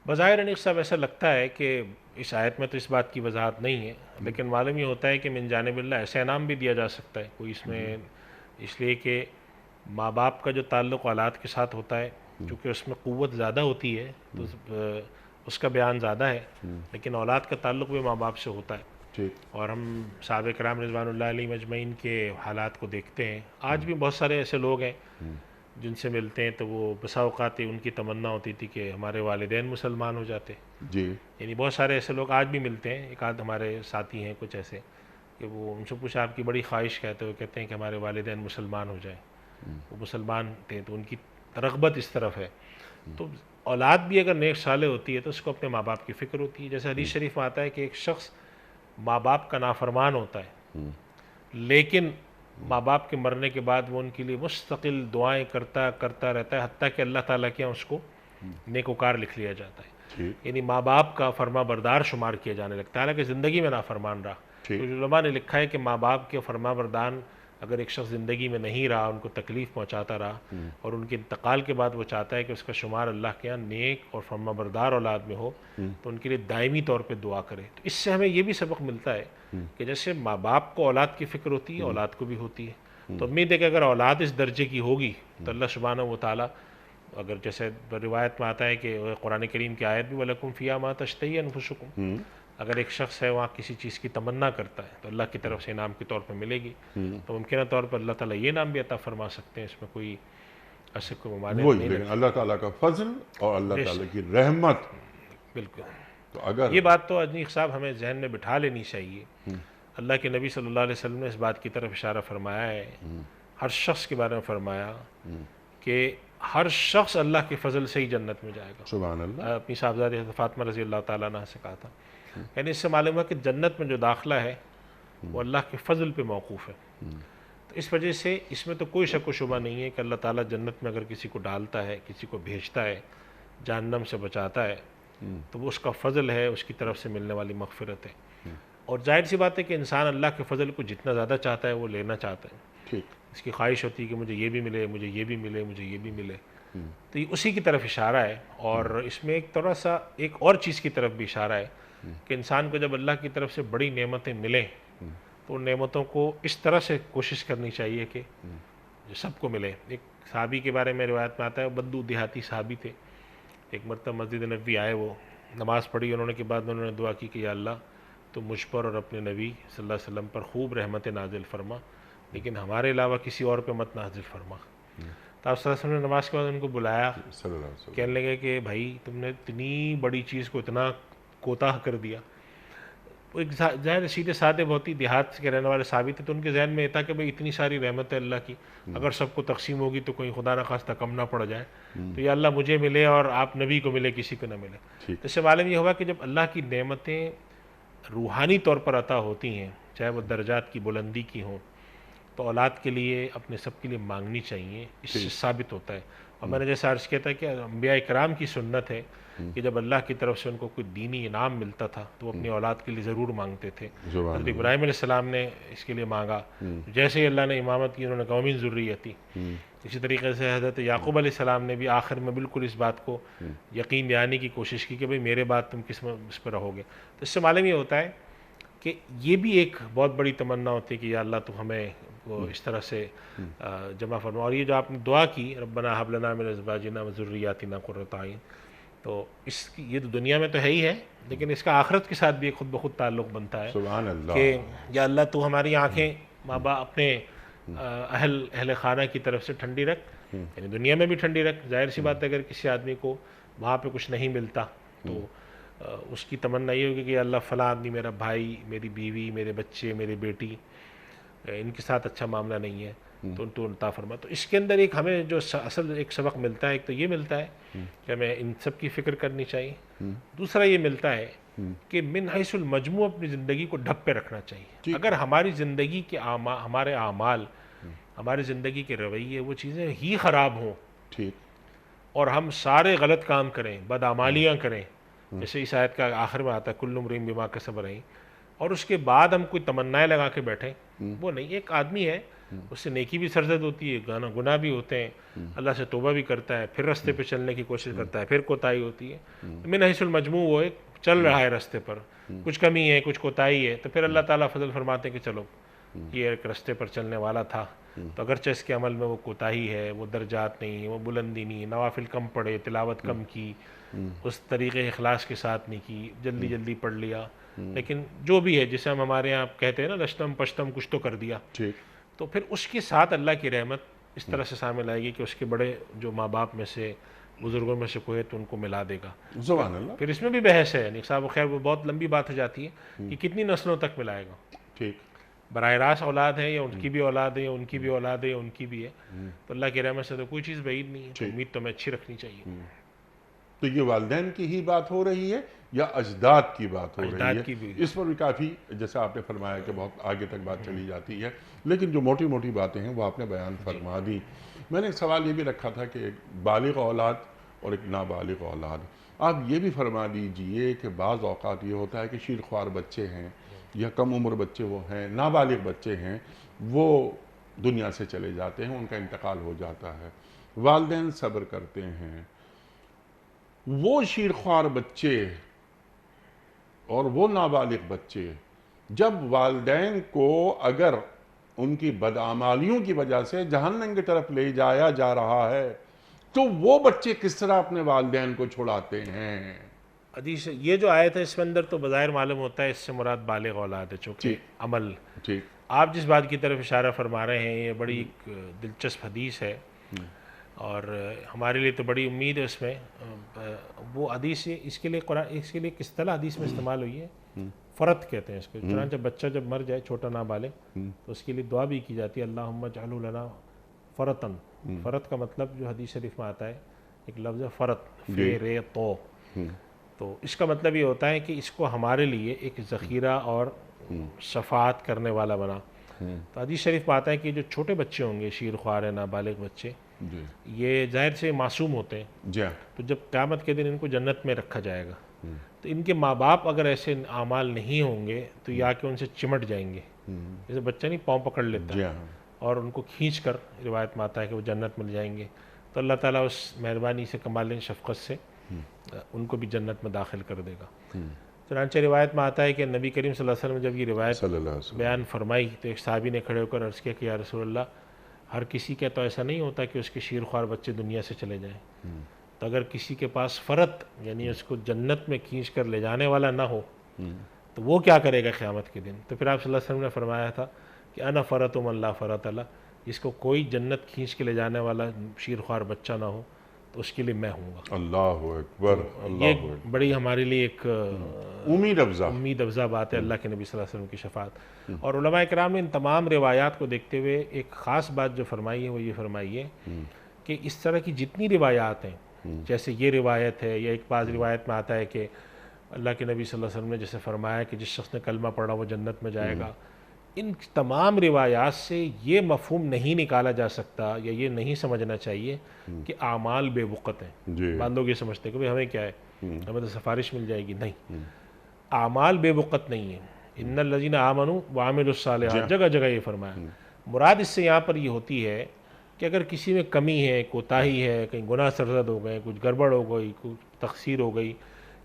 [SPEAKER 2] بظاہر انیق صاحب ایسا لگتا ہے کہ اس آیت میں تو اس بات کی وضاحت نہیں ہے، لیکن معلوم یہ ہوتا ہے کہ من جانب اللہ ایسا انعام بھی دیا جا سکتا ہے کوئی اس میں، اس لیے کہ ماں باپ کا جو تعلق اولاد کے ساتھ ہوتا ہے چونکہ اس میں قوت زیادہ ہوتی ہے تو اس کا بیان زیادہ ہے، لیکن اولاد کا تعلق بھی ماں باپ سے ہوتا ہے. اور ہم صحابہ کرام رضوان اللہ علیہ مجمعین کے حالات کو دیکھتے ہیں. آج بھی بہت سارے ایسے لوگ ہیں جن سے ملتے ہیں تو وہ بسا اوقات ان کی تمنا ہوتی تھی کہ ہمارے والدین مسلمان ہو جاتے. یعنی بہت سارے ایسے لوگ آج بھی ملتے ہیں. ایک آدھ ہمارے ساتھی ہیں کچھ ایسے کہ وہ ان سے پوچھا آپ کی بڑی خواہش کہتے ہوئے کہتے ہیں کہ ہمارے والدین مسلمان ہو جائیں. وہ مسلمان تھے تو ان کی رغبت اس طرف ہے. تو اولاد بھی اگر نیک صالح ہوتی ہے تو اس کو اپنے ماں باپ کی فکر ہوتی ہے. جیسے حدیث شریف میں آتا ہے کہ ایک شخص ماں باپ کا نافرمان ہوتا ہے لیکن ماں باپ کے مرنے کے بعد وہ ان کے لیے مستقل دعائیں کرتا رہتا ہے، حتیٰ کہ اللہ تعالیٰ کے اس کو نیکوکار لکھ لیا جاتا ہے. یعنی ماں باپ کا فرما بردار شمار کیا جانے لگتا ہے، حالانکہ زندگی میں نافرمان رہا. تو علماء نے لکھا ہے کہ ماں باپ کے فرما بردار اگر ایک شخص زندگی میں نہیں رہا، ان کو تکلیف پہنچاتا رہا اور ان کے انتقال کے بعد وہ چاہتا ہے کہ اس کا شمار اللہ کے یہاں نیک اور فرما بردار اولاد میں ہو تو ان کے لیے دائمی طور پہ دعا کرے. تو اس سے ہمیں یہ بھی سبق ملتا ہے کہ جیسے ماں باپ کو اولاد کی فکر ہوتی ہے اولاد کو بھی ہوتی ہے، تو امید ہے کہ اگر اولاد اس درجے کی ہوگی تو اللہ سبحانہ و تعالیٰ، اگر جیسے روایت میں آتا ہے کہ قرآن کریم کی آیت بھی وَلَكُمْ فِيهَا مَا تَشْتَهِي أَنفُسُكُمْ، اگر ایک شخص ہے وہاں کسی چیز کی تمنا کرتا ہے تو اللہ کی طرف سے انعام کے طور پہ ملے گی، تو ممکنہ طور پر اللہ تعالیٰ یہ نام بھی عطا فرما سکتے ہیں، اس میں کوئی ایسے کوئی ممانعت
[SPEAKER 1] وہی،
[SPEAKER 2] نہیں
[SPEAKER 1] لیکن
[SPEAKER 2] لگتی۔
[SPEAKER 1] اللہ تعالیٰ کا فضل اور اللہ تعالیٰ کی رحمت،
[SPEAKER 2] بالکل،
[SPEAKER 1] تو اگر
[SPEAKER 2] یہ بات تو انیق صاحب ہمیں ذہن میں بٹھا لینی چاہیے۔ اللہ کے نبی صلی اللہ علیہ وسلم نے اس بات کی طرف اشارہ فرمایا ہے، ہر شخص کے بارے میں فرمایا کہ ہر شخص اللہ کے فضل سے ہی جنت میں جائے گا۔
[SPEAKER 1] سبحان اللہ،
[SPEAKER 2] اپنی صاحبزادی حضرت فاطمہ رضی اللہ تعالیٰ عنہ سے کہا تھا، یعنی اس سے معلوم ہے کہ جنت میں جو داخلہ ہے وہ اللہ کے فضل پہ موقوف ہے۔ تو اس وجہ سے اس میں تو کوئی شک و شبہ نہیں ہے کہ اللہ تعالیٰ جنت میں اگر کسی کو ڈالتا ہے، کسی کو بھیجتا ہے، جہنم سے بچاتا ہے، تو وہ اس کا فضل ہے، اس کی طرف سے ملنے والی مغفرت ہے۔ اور ظاہر سی بات ہے کہ انسان اللہ کے فضل کو جتنا زیادہ چاہتا ہے وہ لینا چاہتا ہے،
[SPEAKER 1] ٹھیک،
[SPEAKER 2] اس کی خواہش ہوتی ہے کہ مجھے یہ بھی ملے، مجھے یہ بھی ملے، مجھے یہ بھی ملے، تو یہ اسی کی طرف اشارہ ہے۔ اور اس میں ایک تھوڑا سا ایک اور چیز کی طرف بھی اشارہ ہے کہ انسان کو جب اللہ کی طرف سے بڑی نعمتیں ملیں تو ان نعمتوں کو اس طرح سے کوشش کرنی چاہیے کہ جو سب کو ملے۔ ایک صحابی کے بارے میں روایت میں آتا ہے، وہ بدو دیہاتی صحابی تھے، ایک مرتبہ مسجد نبوی آئے، وہ نماز پڑھی، انہوں نے کے بعد انہوں نے دعا کی کہ یا اللہ تو مجھ پر اور اپنے نبی صلی اللہ علیہ وسلم پر خوب رحمت نازل فرما، لیکن ہمارے علاوہ کسی اور پہ مت نازل فرما۔ تو آپ صلی اللہ علیہ وسلم نے نماز کے بعد ان کو بلایا،
[SPEAKER 1] صلی اللہ علیہ وسلم،
[SPEAKER 2] کہنے لگے کہ بھائی تم نے اتنی بڑی چیز کو اتنا کوتاہ کر دیا۔ وہ ایک ظاہر سیدھے سادے بہت ہی دیہات کے رہنے والے ثابت تھے، تو ان کے ذہن میں یہ تھا کہ بھائی اتنی ساری رحمت ہے اللہ کی، اگر سب کو تقسیم ہوگی تو کوئی خدا نخواستہ کم نہ پڑ جائے، تو یا اللہ مجھے ملے اور آپ نبی کو ملے، کسی کو نہ ملے۔
[SPEAKER 1] ٹھیک،
[SPEAKER 2] اس سے معلوم یہ ہوا کہ جب اللہ کی نعمتیں روحانی طور پر عطا ہوتی ہیں، چاہے وہ درجات کی بلندی کی ہوں، تو اولاد کے لیے اپنے سب کے لیے مانگنی چاہیے، اس سے ثابت ہوتا ہے۔ اور میں نے جیسا عرض کیا تھا کہ انبیاء کرام کی سنت ہے کہ جب اللہ کی طرف سے ان کو کوئی دینی انعام ملتا تھا تو وہ اپنی اولاد کے لیے ضرور مانگتے تھے۔
[SPEAKER 1] سبحان
[SPEAKER 2] حضرت ابراہیم علیہ السلام نے اس کے لیے مانگا، جیسے ہی اللہ نے امامت کی، انہوں نے کہا وَمِن ذُرِّيَّتِي۔ اسی طریقے سے حضرت یعقوب علیہ السلام نے بھی آخر میں بالکل اس بات کو یقین دلانے کی کوشش کی کہ بھئی میرے بعد تم کس میں اس پہ رہو گے۔ تو اس سے معلوم یہ ہوتا ہے کہ یہ بھی ایک بہت بڑی تمنا ہوتی ہے کہ یا اللہ تو ہمیں وہ اس طرح سے جمع فرما۔ اور یہ جو آپ نے دعا کی ربنا ھب لنا من ازواجنا وذریاتنا قرۃ اعین، تو اس کی یہ تو دنیا میں تو ہے ہی ہے، لیکن اس کا آخرت کے ساتھ بھی خود بخود تعلق بنتا ہے
[SPEAKER 1] سبحان اللہ،
[SPEAKER 2] کہ یا اللہ تو ہماری آنکھیں ماں باپ اپنے اہل خانہ کی طرف سے ٹھنڈی رکھ، یعنی دنیا میں بھی ٹھنڈی رکھ۔ ظاہر سی بات ہے اگر کسی آدمی کو وہاں پہ کچھ نہیں ملتا تو اس کی تمنا یہ ہوگی کہ اللہ فلاں آدمی، میرا بھائی، میری بیوی، میرے بچے، میری بیٹی، ان کے ساتھ اچھا معاملہ نہیں ہے تو ان کو عطا فرما۔ تو اس کے اندر ایک ہمیں جو اصل ایک سبق ملتا ہے، ایک تو یہ ملتا ہے کہ ہمیں ان سب کی فکر کرنی چاہیے، دوسرا یہ ملتا ہے کہ من حیث المجموع اپنی زندگی کو ڈھپ پہ رکھنا چاہیے۔ اگر ہماری زندگی کے ہمارے اعمال، ہماری زندگی کے رویے، وہ چیزیں ہی خراب ہوں
[SPEAKER 1] ٹھیک،
[SPEAKER 2] اور ہم سارے غلط کام کریں، بدعمالیاں کریں، جیسے اس آیت کا آخر میں آتا ہے کل امرئ بما کسب رہین، اور اس کے بعد ہم کوئی تمنائیں لگا کے بیٹھیں، وہ نہیں۔ ایک آدمی ہے، اس سے نیکی بھی سرزد ہوتی ہے، گناہ بھی ہوتے ہیں، اللہ سے توبہ بھی کرتا ہے، پھر رستے پہ چلنے کی کوشش کرتا ہے، پھر کوتاہی ہوتی ہے، من حیث المجموع وہ ایک چل رہا ہے رستے پر، کچھ کمی ہے، کچھ کوتاہی ہے، تو پھر اللہ تعالیٰ فضل فرماتے ہیں کہ چلو یہ ایک رستے پر چلنے والا تھا، تو اگرچہ اس کے عمل میں وہ کوتاہی ہے، وہ درجات نہیں، وہ بلندی نہیں، نوافل کم پڑھے، تلاوت کم کی، اس طریقے اخلاص کے ساتھ نہیں کی، جلدی جلدی پڑھ لیا، لیکن جو بھی ہے جسے ہم ہمارے یہاں کہتے ہیں نا لشتم پشتم کچھ تو کر دیا،
[SPEAKER 1] ٹھیک،
[SPEAKER 2] تو پھر اس کے ساتھ اللہ کی رحمت اس طرح سے سامنے لائے گی کہ اس کے بڑے جو ماں باپ میں سے بزرگوں میں سے کوئی ہے تو ان کو ملا دے گا۔
[SPEAKER 1] سبحان اللہ،
[SPEAKER 2] پھر اس میں بھی بحث ہے صاحب، خیر وہ بہت لمبی بات ہو جاتی ہے کہ کتنی نسلوں تک ملائے گا،
[SPEAKER 1] ٹھیک،
[SPEAKER 2] براہ راست اولاد ہے یا ان کی بھی اولاد ہے یا ان کی بھی اولاد ہے یا ان کی بھی ہے، تو اللہ کی رحمت سے تو کوئی چیز بعید نہیں ہے، تو امید تو ہمیں اچھی رکھنی چاہیے۔
[SPEAKER 1] تو یہ والدین کی ہی بات ہو رہی ہے یا اجداد کی بات ہو رہی
[SPEAKER 2] اجداد
[SPEAKER 1] ہے؟
[SPEAKER 2] کی بھی۔
[SPEAKER 1] اس پر بھی کافی، جیسا آپ نے فرمایا کہ بہت آگے تک بات چلی جاتی ہے، لیکن جو موٹی موٹی باتیں ہیں وہ آپ نے بیان فرما دی۔ میں نے ایک سوال یہ بھی رکھا تھا کہ ایک بالغ اولاد اور ایک نابالغ اولاد، آپ یہ بھی فرما دیجئے کہ بعض اوقات یہ ہوتا ہے کہ شیرخوار بچے ہیں یا کم عمر بچے وہ ہیں، نابالغ بچے ہیں، وہ دنیا سے چلے جاتے ہیں، ان کا انتقال ہو جاتا ہے، والدین صبر کرتے ہیں، وہ شیرخوار بچے اور وہ نابالغ بچے جب والدین کو اگر ان کی بدعمالیوں کی وجہ سے جہنم کی طرف لے جایا جا رہا ہے، تو وہ بچے کس طرح اپنے والدین کو چھڑاتے ہیں؟
[SPEAKER 2] حدیث یہ جو آیت ہے اس میں اندر تو بظاہر معلوم ہوتا ہے اس سے مراد بالغ اولاد ہے، چونکہ
[SPEAKER 1] ٹھیک
[SPEAKER 2] عمل
[SPEAKER 1] ٹھیک
[SPEAKER 2] آپ جس بات کی طرف اشارہ فرما رہے ہیں یہ بڑی ایک دلچسپ حدیث ہے، اور ہمارے لیے تو بڑی امید ہے اس میں۔ وہ حدیث اس کے لیے قرآن، اس کے لیے کس طرح حدیث میں استعمال ہوئی ہے، فرط کہتے ہیں اس کو۔ چنانچہ بچہ جب مر جائے چھوٹا نابالغ تو اس کے لیے دعا بھی کی جاتی ہے، اللہم اجعلہ لنا فرطن۔ فرط کا مطلب جو حدیث شریف میں آتا ہے ایک لفظ ہے فرط، فے رے تو، تو اس کا مطلب یہ ہوتا ہے کہ اس کو ہمارے لیے ایک ذخیرہ اور شفاعت کرنے والا بنا۔ تو حدیث شریف میں آتا ہے کہ جو چھوٹے بچے ہوں گے، شیر خوار ہے، نابالغ بچے،
[SPEAKER 1] جی
[SPEAKER 2] یہ ظاہر سے معصوم ہوتے ہیں،
[SPEAKER 1] جی
[SPEAKER 2] تو جب قیامت کے دن ان کو جنت میں رکھا جائے گا، تو ان کے ماں باپ اگر ایسے اعمال نہیں ہوں گے تو یہ آ کے ان سے چمٹ جائیں گے، جیسے بچہ نہیں پاؤں پکڑ لیتا
[SPEAKER 1] جی
[SPEAKER 2] ہے
[SPEAKER 1] ہاں
[SPEAKER 2] اور ان کو کھینچ کر روایت میں آتا ہے کہ وہ جنت مل جائیں گے، تو اللہ تعالیٰ اس مہربانی سے، کمال شفقت سے ان کو بھی جنت میں داخل کر دے گا۔ چنانچہ روایت میں آتا ہے کہ نبی کریم صلی اللہ علیہ وسلم جب یہ روایت
[SPEAKER 1] صلی اللہ علیہ وسلم۔
[SPEAKER 2] بیان فرمائی تو ایک صحابی نے کھڑے ہو کر عرض کیا کہ یا رسول اللہ، ہر کسی کا تو ایسا نہیں ہوتا کہ اس کے شیر خوار بچے دنیا سے چلے جائیں، تو اگر کسی کے پاس فرط یعنی اس کو جنت میں کھینچ کر لے جانے والا نہ ہو تو وہ کیا کرے گا قیامت کے دن؟ تو پھر آپ صلی اللہ علیہ وسلم نے فرمایا تھا کہ انا فرط من لا فرط اللہ، جس کو کوئی جنت کھینچ کے لے جانے والا شیر خوار بچہ نہ ہو تو اس کے لیے میں ہوں گا۔
[SPEAKER 1] اللہ اکبر، اللہ
[SPEAKER 2] یہ
[SPEAKER 1] اکبر،
[SPEAKER 2] بڑی ہمارے لیے ایک
[SPEAKER 1] امید افزا۔
[SPEAKER 2] امید افزا بات ہے اللہ کے نبی صلی اللہ علیہ وسلم کی شفاعت۔ اور علماء کرام نے ان تمام روایات کو دیکھتے ہوئے ایک خاص بات جو فرمائی ہے وہ یہ فرمائی ہے کہ اس طرح کی جتنی روایات ہیں، جیسے یہ روایت ہے، یا ایک بعض روایت میں آتا ہے کہ اللہ کے نبی صلی اللہ علیہ وسلم نے جیسے فرمایا کہ جس شخص نے کلمہ پڑھا وہ جنت میں جائے گا، ان تمام روایات سے یہ مفہوم نہیں نکالا جا سکتا یا یہ نہیں سمجھنا چاہیے کہ اعمال بے وقت ہیں۔
[SPEAKER 1] جی
[SPEAKER 2] بعض لوگ یہ سمجھتے ہیں کہ ہمیں کیا ہے، ہمیں تو سفارش مل جائے گی، نہیں، اعمال بے وقت نہیں ہیں۔ ان الذین آمنوا وعملوا الصالحات جگہ جگہ یہ فرمایا۔ مراد اس سے یہاں پر یہ ہوتی ہے کہ اگر کسی میں کمی ہے، کوتاہی ہے، کہیں گناہ سرزد ہو گئے، کچھ گڑبڑ ہو گئی، کچھ تقصیر ہو گئی،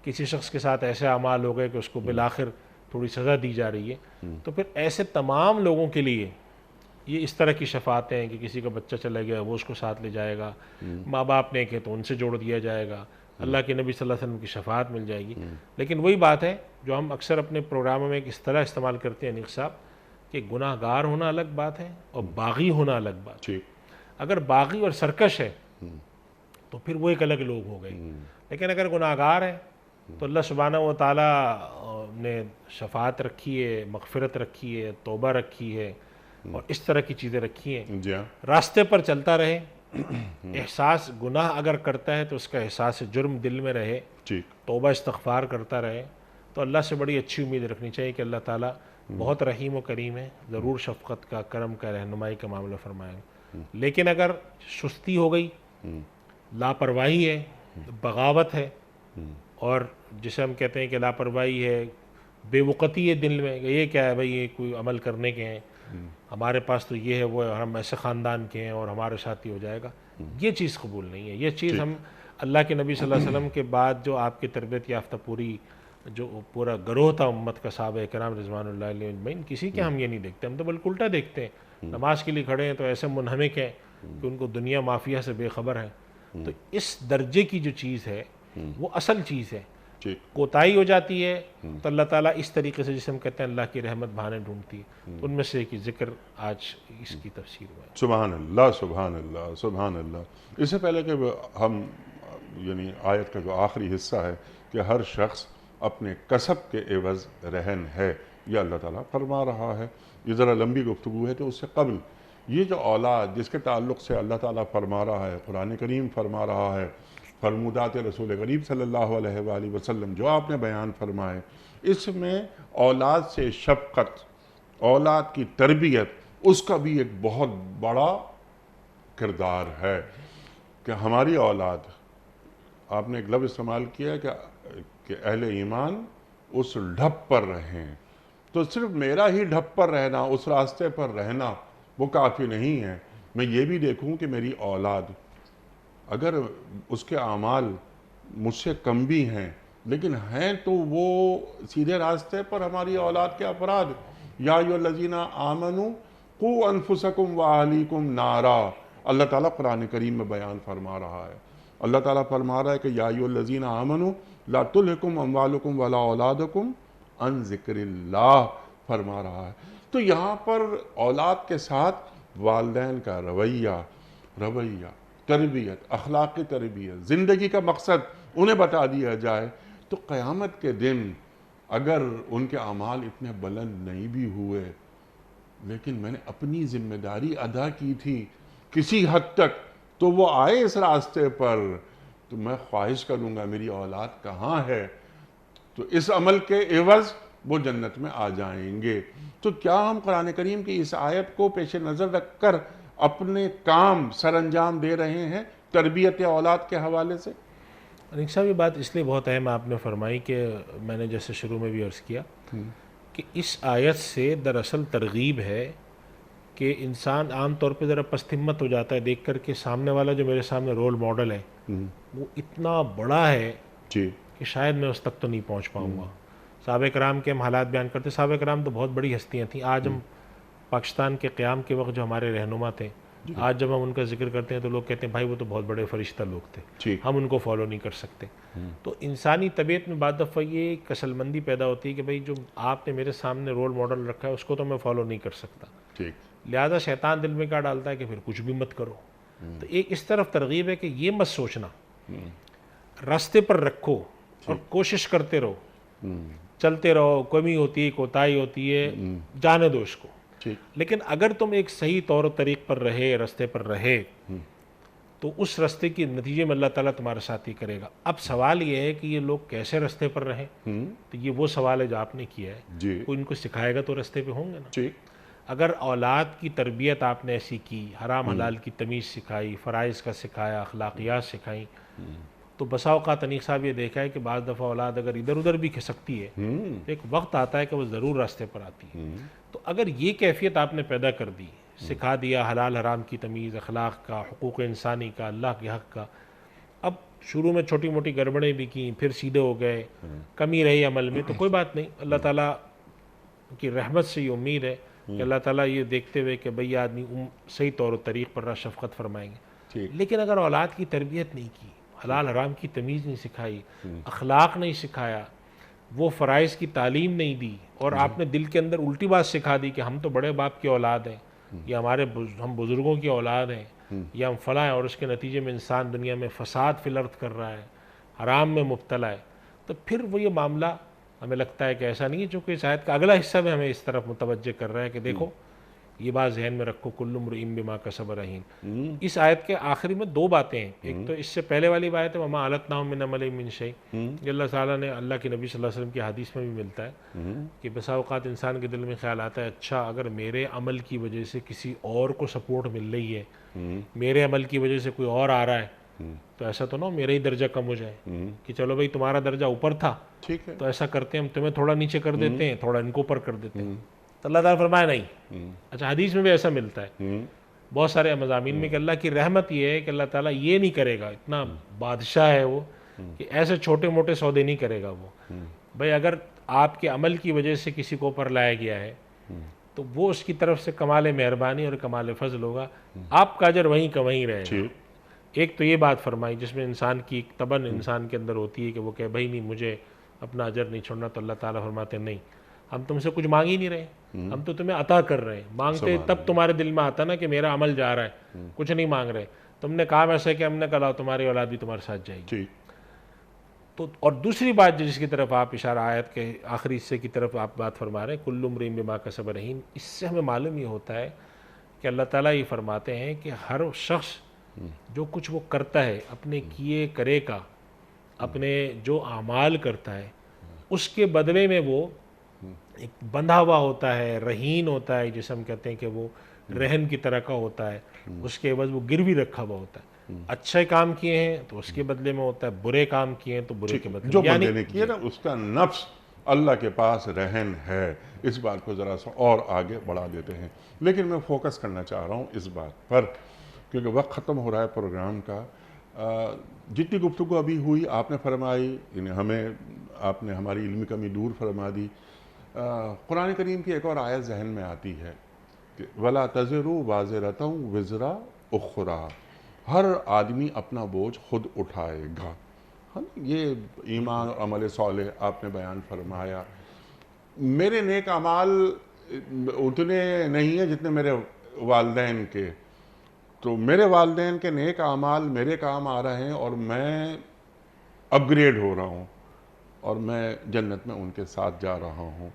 [SPEAKER 2] کسی شخص کے ساتھ ایسے اعمال ہو گئے کہ اس کو بالآخر تھوڑی سزا دی جا رہی ہے، تو پھر ایسے تمام لوگوں کے لیے یہ اس طرح کی شفاعتیں ہیں کہ کسی کا بچہ چلا گیا وہ اس کو ساتھ لے جائے گا، ماں باپ نے کہ تو ان سے جوڑ دیا جائے گا، اللہ کے نبی صلی اللہ علیہ وسلم کی شفاعت مل جائے گی۔ لیکن وہی بات ہے جو ہم اکثر اپنے پروگراموں میں اس طرح استعمال کرتے ہیں انیق صاحب، کہ گناہ گار ہونا الگ بات ہے اور باغی ہونا الگ بات ہے۔
[SPEAKER 1] ٹھیک،
[SPEAKER 2] اگر باغی اور سرکش ہے تو پھر وہ ایک الگ لوگ ہو گئے، لیکن اگر گناہ گار ہے تو اللہ سبحانہ و تعالیٰ نے شفاعت رکھی ہے، مغفرت رکھی ہے، توبہ رکھی ہے اور اس طرح کی چیزیں رکھی ہیں۔
[SPEAKER 1] جی ہاں،
[SPEAKER 2] راستے پر چلتا رہے، احساس گناہ اگر کرتا ہے تو اس کا احساس جرم دل میں رہے،
[SPEAKER 1] ٹھیک،
[SPEAKER 2] توبہ استغفار کرتا رہے، تو اللہ سے بڑی اچھی امید رکھنی چاہیے کہ اللہ تعالیٰ بہت رحیم و کریم ہے، ضرور شفقت کا، کرم کا، رہنمائی کا معاملہ فرمائے۔ لیکن اگر سستی ہو گئی، لاپرواہی ہے، بغاوت ہے، اور جسے ہم کہتے ہیں کہ لاپرواہی ہے، بے وقتی ہے دل میں، یہ کیا ہے بھائی، یہ کوئی عمل کرنے کے ہیں، ہمارے پاس تو یہ ہے وہ ہے، ہم ایسے خاندان کے ہیں اور ہمارے ساتھ ہی ہو جائے گا، یہ چیز قبول نہیں ہے۔ یہ چیز ہم اللہ کے نبی صلی اللہ علیہ وسلم کے بعد جو آپ کی تربیت یافتہ جو پورا گروہ تھا امت کا، صحابہ کرام رضوان اللہ علیہ اجمعین، کسی کے ہم یہ نہیں دیکھتے، ہم تو بلکہ الٹا دیکھتے ہیں، نماز کے لیے کھڑے ہیں تو ایسے منہمک ہیں کہ ان کو دنیا مافیا سے بے خبر ہے۔ تو اس درجے کی جو چیز ہے وہ اصل چیز ہے،
[SPEAKER 1] ٹھیک،
[SPEAKER 2] کوتاہی ہو جاتی ہے تو اللہ تعالیٰ اس طریقے سے، جسے ہم کہتے ہیں اللہ کی رحمت بہانے ڈھونڈتی ہے، تو ان میں سے ایک ذکر آج اس کی تفسیر ہوا ہے۔
[SPEAKER 1] سبحان اللہ، سبحان اللہ، سبحان اللہ۔ اس سے پہلے کہ ہم یعنی آیت کا جو آخری حصہ ہے کہ ہر شخص اپنے کسب کے عوض رہن ہے، یہ اللہ تعالیٰ فرما رہا ہے۔ یہ ذرا لمبی گفتگو ہے، تو اس سے قبل یہ جو اولاد جس کے تعلق سے اللہ تعالیٰ فرما رہا ہے، قرآن کریم فرما رہا ہے، فرمودات رسول کریم صلی اللہ علیہ وآلہ وسلم جو آپ نے بیان فرمائے، اس میں اولاد سے شفقت، اولاد کی تربیت، اس کا بھی ایک بہت بڑا کردار ہے کہ ہماری اولاد، آپ نے ایک لفظ استعمال کیا کہ اہل ایمان اس ڈھپ پر رہیں، تو صرف میرا ہی ڈھپ پر رہنا، اس راستے پر رہنا وہ کافی نہیں ہے۔ میں یہ بھی دیکھوں کہ میری اولاد اگر اس کے اعمال مجھ سے کم بھی ہیں لیکن ہیں تو وہ سیدھے راستے پر، ہماری اولاد کے افراد، یا ایھا الذین آمنوا قو انفسکم و اہلیکم نارا، اللہ تعالیٰ قرآن کریم میں بیان فرما رہا ہے۔ اللہ تعالیٰ فرما رہا ہے کہ یا ایھا الذین آمنوا لا تلھکم اموالکم ولا اولادکم عن ذکر اللہ فرما رہا ہے۔ تو یہاں پر اولاد کے ساتھ والدین کا رویہ، تربیت، اخلاقی تربیت، زندگی کا مقصد انہیں بتا دیا جائے، تو قیامت کے دن اگر ان کے اعمال اتنے بلند نہیں بھی ہوئے، لیکن میں نے اپنی ذمہ داری ادا کی تھی کسی حد تک، تو وہ آئے اس راستے پر، تو میں خواہش کروں گا میری اولاد کہاں ہے، تو اس عمل کے عوض وہ جنت میں آ جائیں گے۔ تو کیا ہم قرآن کریم کی اس آیت کو پیش نظر رکھ کر اپنے کام سر انجام دے رہے ہیں تربیت اولاد کے حوالے سے؟
[SPEAKER 2] انیق صاحب، یہ بات اس لیے بہت اہم آپ نے فرمائی کہ میں نے جیسے شروع میں بھی عرض کیا کہ اس آیت سے دراصل ترغیب ہے کہ انسان عام طور پہ ذرا پست ہمت ہو جاتا ہے دیکھ کر کے سامنے والا جو میرے سامنے رول ماڈل ہے وہ اتنا بڑا ہے
[SPEAKER 1] جی
[SPEAKER 2] کہ شاید میں اس تک تو نہیں پہنچ پاؤں گا۔ صحابہ کرام کے ہم حالات بیان کرتے، صحابہ کرام تو بہت بڑی ہستیاں تھیں۔ آج ہم پاکستان کے قیام کے وقت جو ہمارے رہنما تھے، آج جب ہم ان کا ذکر کرتے ہیں تو لوگ کہتے ہیں بھائی وہ تو بہت بڑے فرشتہ لوگ تھے، ہم ان کو فالو نہیں کر سکتے۔ تو انسانی طبیعت میں بعض دفعہ یہ کسل مندی پیدا ہوتی ہے کہ بھائی جو آپ نے میرے سامنے رول ماڈل رکھا ہے اس کو تو میں فالو نہیں کر سکتا، لہذا شیطان دل میں کیا ڈالتا ہے کہ پھر کچھ بھی مت کرو۔ تو ایک اس طرف ترغیب ہے کہ یہ مت سوچنا، راستے پر رکھو اور کوشش کرتے رہو، چلتے رہو، کمی ہوتی ہے، کوتاہی ہوتی ہے، جانے دو اس کو۔ لیکن اگر تم ایک صحیح طور و طریق پر رہے، راستے پر رہے، تو اس راستے کے نتیجے میں اللہ تعالیٰ تمہارا ساتھی کرے گا۔ اب سوال یہ ہے کہ یہ لوگ کیسے راستے پر رہیں، تو یہ وہ سوال ہے جو آپ نے کیا ہے، کوئی ان کو سکھائے گا تو راستے پہ ہوں گے نا۔ اگر اولاد کی تربیت آپ نے ایسی کی، حرام حلال کی تمیز سکھائی، فرائض کا سکھایا، اخلاقیات سکھائیں، تو بسا اوقات انیق صاحب یہ دیکھا ہے کہ بعض دفعہ اولاد اگر ادھر ادھر بھی کھسکتی ہے تو ایک وقت آتا ہے کہ وہ ضرور راستے پر آتی ہے۔ تو اگر یہ کیفیت آپ نے پیدا کر دی، سکھا دیا حلال حرام کی تمیز، اخلاق کا، حقوق انسانی کا، اللہ کے حق کا، اب شروع میں چھوٹی موٹی گڑبڑیں بھی کیں، پھر سیدھے ہو گئے، کمی رہی عمل میں، تو کوئی بات نہیں، اللہ تعالیٰ کی رحمت سے یہ امید ہے کہ اللہ تعالیٰ یہ دیکھتے ہوئے کہ بھئی آدمی صحیح طور و طریق پر شفقت فرمائیں گے۔ لیکن اگر اولاد کی تربیت نہیں کی، حلال حرام کی تمیز نہیں سکھائی، اخلاق نہیں سکھایا، وہ فرائض کی تعلیم نہیں دی، اور آپ نے دل کے اندر الٹی بات سکھا دی کہ ہم تو بڑے باپ کی اولاد ہیں، یا ہم بزرگوں کی اولاد ہیں، یا ہم فلاں ہیں، اور اس کے نتیجے میں انسان دنیا میں فساد فی الارض کر رہا ہے، حرام میں مبتلا ہے، تو پھر وہ یہ معاملہ ہمیں لگتا ہے کہ ایسا نہیں ہے، چونکہ اس آیت کا اگلا حصہ بھی ہمیں اس طرف متوجہ کر رہا ہے کہ دیکھو یہ بات ذہن میں رکھو، کل امرئ بما کسب رہین۔ اس آیت کے آخری میں دو باتیں ہیں، ایک تو اس سے پہلے والی بات ہے وما علتناہم من عملہم من شیء، یہ اللہ تعالیٰ نے اللہ کے نبی صلی اللہ علیہ وسلم کی حدیث میں بھی ملتا ہے کہ بسا اوقات انسان کے دل میں خیال آتا ہے اچھا اگر میرے عمل کی وجہ سے کسی اور کو سپورٹ مل رہی ہے، میرے عمل کی وجہ سے کوئی اور آ رہا ہے، تو ایسا تو نہ ہو میرا ہی درجہ کم ہو جائے کہ چلو بھائی تمہارا درجہ اوپر تھا تو ایسا کرتے ہیں ہم تمہیں تھوڑا نیچے کر دیتے ہیں، تھوڑا ان کو اوپر کر دیتے ہیں، تو اللہ تعالیٰ فرمایا نہیں۔ اچھا حدیث میں بھی ایسا ملتا ہے بہت سارے مضامین میں کہ اللہ کی رحمت یہ ہے کہ اللہ تعالیٰ یہ نہیں کرے گا، اتنا بادشاہ ہے وہ کہ ایسے چھوٹے موٹے سودے نہیں کرے گا وہ۔ بھائی اگر آپ کے عمل کی وجہ سے کسی کو اوپر لایا گیا ہے تو وہ اس کی طرف سے کمال مہربانی اور کمال فضل ہوگا، آپ کا اجر وہیں کا وہیں رہے گا۔ ایک تو یہ بات فرمائی جس میں انسان کی ایک تبن انسان کے اندر ہوتی ہے کہ وہ کہے بھائی نہیں مجھے اپنا اجر نہیں چھوڑنا، تو اللہ تعالیٰ فرماتے ہیں نہیں، ہم تم سے کچھ مانگ ہی نہیں رہے، ہم تو تمہیں عطا کر رہے ہیں، مانگتے تب تمہارے دل میں آتا نا کہ میرا عمل جا رہا ہے، کچھ نہیں مانگ رہے، تم نے کام ایسا کہ ہم نے کہا تمہاری اولاد بھی تمہارے ساتھ جائے گی۔ تو اور دوسری بات جس کی طرف آپ اشارہ آیت کے آخری حصے کی طرف آپ بات فرما رہے ہیں کل امرئ بما کسب رہین، اس سے ہمیں معلوم یہ ہوتا ہے کہ اللہ تعالیٰ یہ فرماتے ہیں کہ ہر شخص جو کچھ وہ کرتا ہے اپنے کیے کرے کا، اپنے جو اعمال کرتا ہے اس کے بدلے میں وہ ایک بندھا ہوا ہوتا ہے، رہین ہوتا ہے، جسے ہم کہتے ہیں کہ وہ رہن کی طرح کا ہوتا ہے، اس کے عوض وہ گروی رکھا ہوا ہوتا ہے۔ اچھے کام کیے ہیں تو اس کے بدلے میں ہوتا ہے، برے کام کیے ہیں تو برے کے بدلے میں،
[SPEAKER 1] جو بندے نے کیے نا اس کا نفس اللہ کے پاس رہن ہے۔ اس بات کو ذرا سا اور آگے بڑھا دیتے ہیں، لیکن میں فوکس کرنا چاہ رہا ہوں اس بات پر کیونکہ وقت ختم ہو رہا ہے پروگرام کا۔ جتنی گفتگو ابھی ہوئی آپ نے فرمائی، ہمیں آپ نے ہماری علمی کمی دور فرما دی۔ قرآن کریم کی ایک اور آیت ذہن میں آتی ہے کہ ولا تزرو وازرۃ وزر اخری، ہر آدمی اپنا بوجھ خود اٹھائے گا. یہ ایمان اور عمل صالح آپ نے بیان فرمایا. میرے نیک اعمال اتنے نہیں ہیں جتنے میرے والدین کے، تو میرے والدین کے نیک اعمال میرے کام آ رہے ہیں اور میں اپ گریڈ ہو رہا ہوں اور میں جنت میں ان کے ساتھ جا رہا ہوں.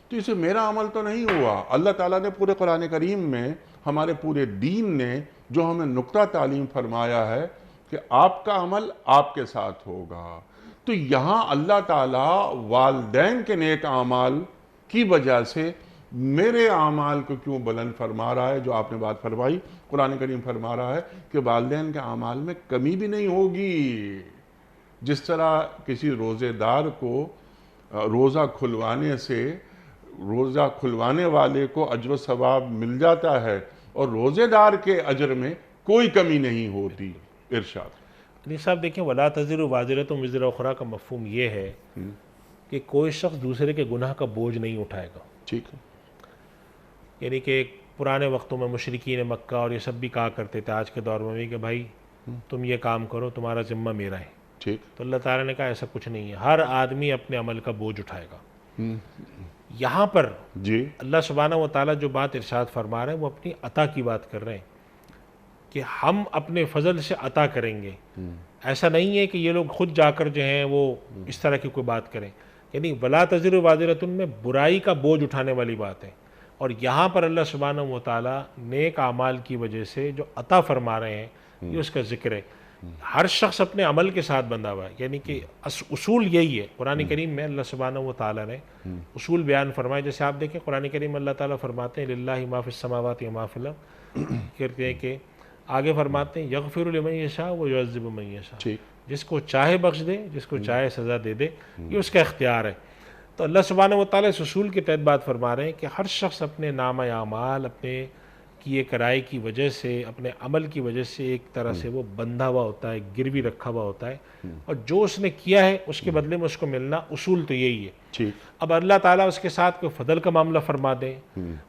[SPEAKER 1] تو اسے میرا عمل تو نہیں ہوا. اللہ تعالیٰ نے پورے قرآن کریم میں ہمارے پورے دین نے جو ہمیں نقطہ تعلیم فرمایا ہے کہ آپ کا عمل آپ کے ساتھ ہوگا. تو یہاں اللہ تعالیٰ والدین کے نیک اعمال کی وجہ سے میرے اعمال کو کیوں بلند فرما رہا ہے؟ جو آپ نے بات فرمائی، قرآن کریم فرما رہا ہے کہ والدین کے اعمال میں کمی بھی نہیں ہوگی. جس طرح کسی روزے دار کو روزہ کھلوانے سے روزہ کھلوانے والے کو اجر و ثواب مل جاتا ہے اور روزے دار کے اجر میں کوئی کمی نہیں ہوتی. ارشاد.
[SPEAKER 2] علی صاحب دیکھیں، ولا تزر وازرۃ وزر اخری کا مفہوم یہ ہے کہ کوئی شخص دوسرے کے گناہ کا بوجھ نہیں اٹھائے گا.
[SPEAKER 1] ٹھیک ہے.
[SPEAKER 2] یعنی کہ پرانے وقتوں میں مشرکین مکہ اور یہ سب بھی کہا کرتے تھے، آج کے دور میں بھی، کہ بھائی تم یہ کام کرو، تمہارا ذمہ میرا ہے.
[SPEAKER 1] ٹھیک.
[SPEAKER 2] تو اللہ تعالیٰ نے کہا ایسا کچھ نہیں ہے، ہر آدمی اپنے عمل کا بوجھ اٹھائے گا. یہاں پر
[SPEAKER 1] جی
[SPEAKER 2] اللہ سبحانہ و تعالیٰ جو بات ارشاد فرما رہے ہیں وہ اپنی عطا کی بات کر رہے ہیں کہ ہم اپنے فضل سے عطا کریں گے. ایسا نہیں ہے کہ یہ لوگ خود جا کر جو ہیں وہ اس طرح کی کوئی بات کریں. یعنی ولا تزر وازرۃ میں برائی کا بوجھ اٹھانے والی بات ہے. اور یہاں پر اللہ سبحانہ و تعالیٰ نیک اعمال کی وجہ سے جو عطا فرما رہے ہیں یہ اس کا ذکر ہے. ہر شخص اپنے عمل کے ساتھ بندھا ہوا ہے. یعنی کہ اصول یہی ہے. قرآن کریم میں اللہ سبحانہ و تعالیٰ نے اصول بیان فرمائے. جیسے آپ دیکھیں قرآن کریم اللہ تعالیٰ فرماتے ہیں للہ ما فی السماوات و ما فی الارض، کہتے ہیں کہ آگے فرماتے ہیں یغفر لمن یشاء و یعذب من یشاء، جس کو چاہے بخش دے، جس کو چاہے سزا دے دے، یہ اس کا اختیار ہے. تو اللہ سبحانہ و تعالیٰ اس اصول کے تحت بات فرما رہے ہیں کہ ہر شخص اپنے نامہ اعمال، اپنے کیے کرائے کی وجہ سے، اپنے عمل کی وجہ سے ایک طرح سے وہ بندھا ہوا ہوتا ہے، گروی رکھا ہوا ہوتا ہے، اور جو اس نے کیا ہے اس کے بدلے میں اس کو ملنا. اصول تو یہی ہے. اب اللہ تعالیٰ اس کے ساتھ کوئی فضل کا معاملہ فرما دے،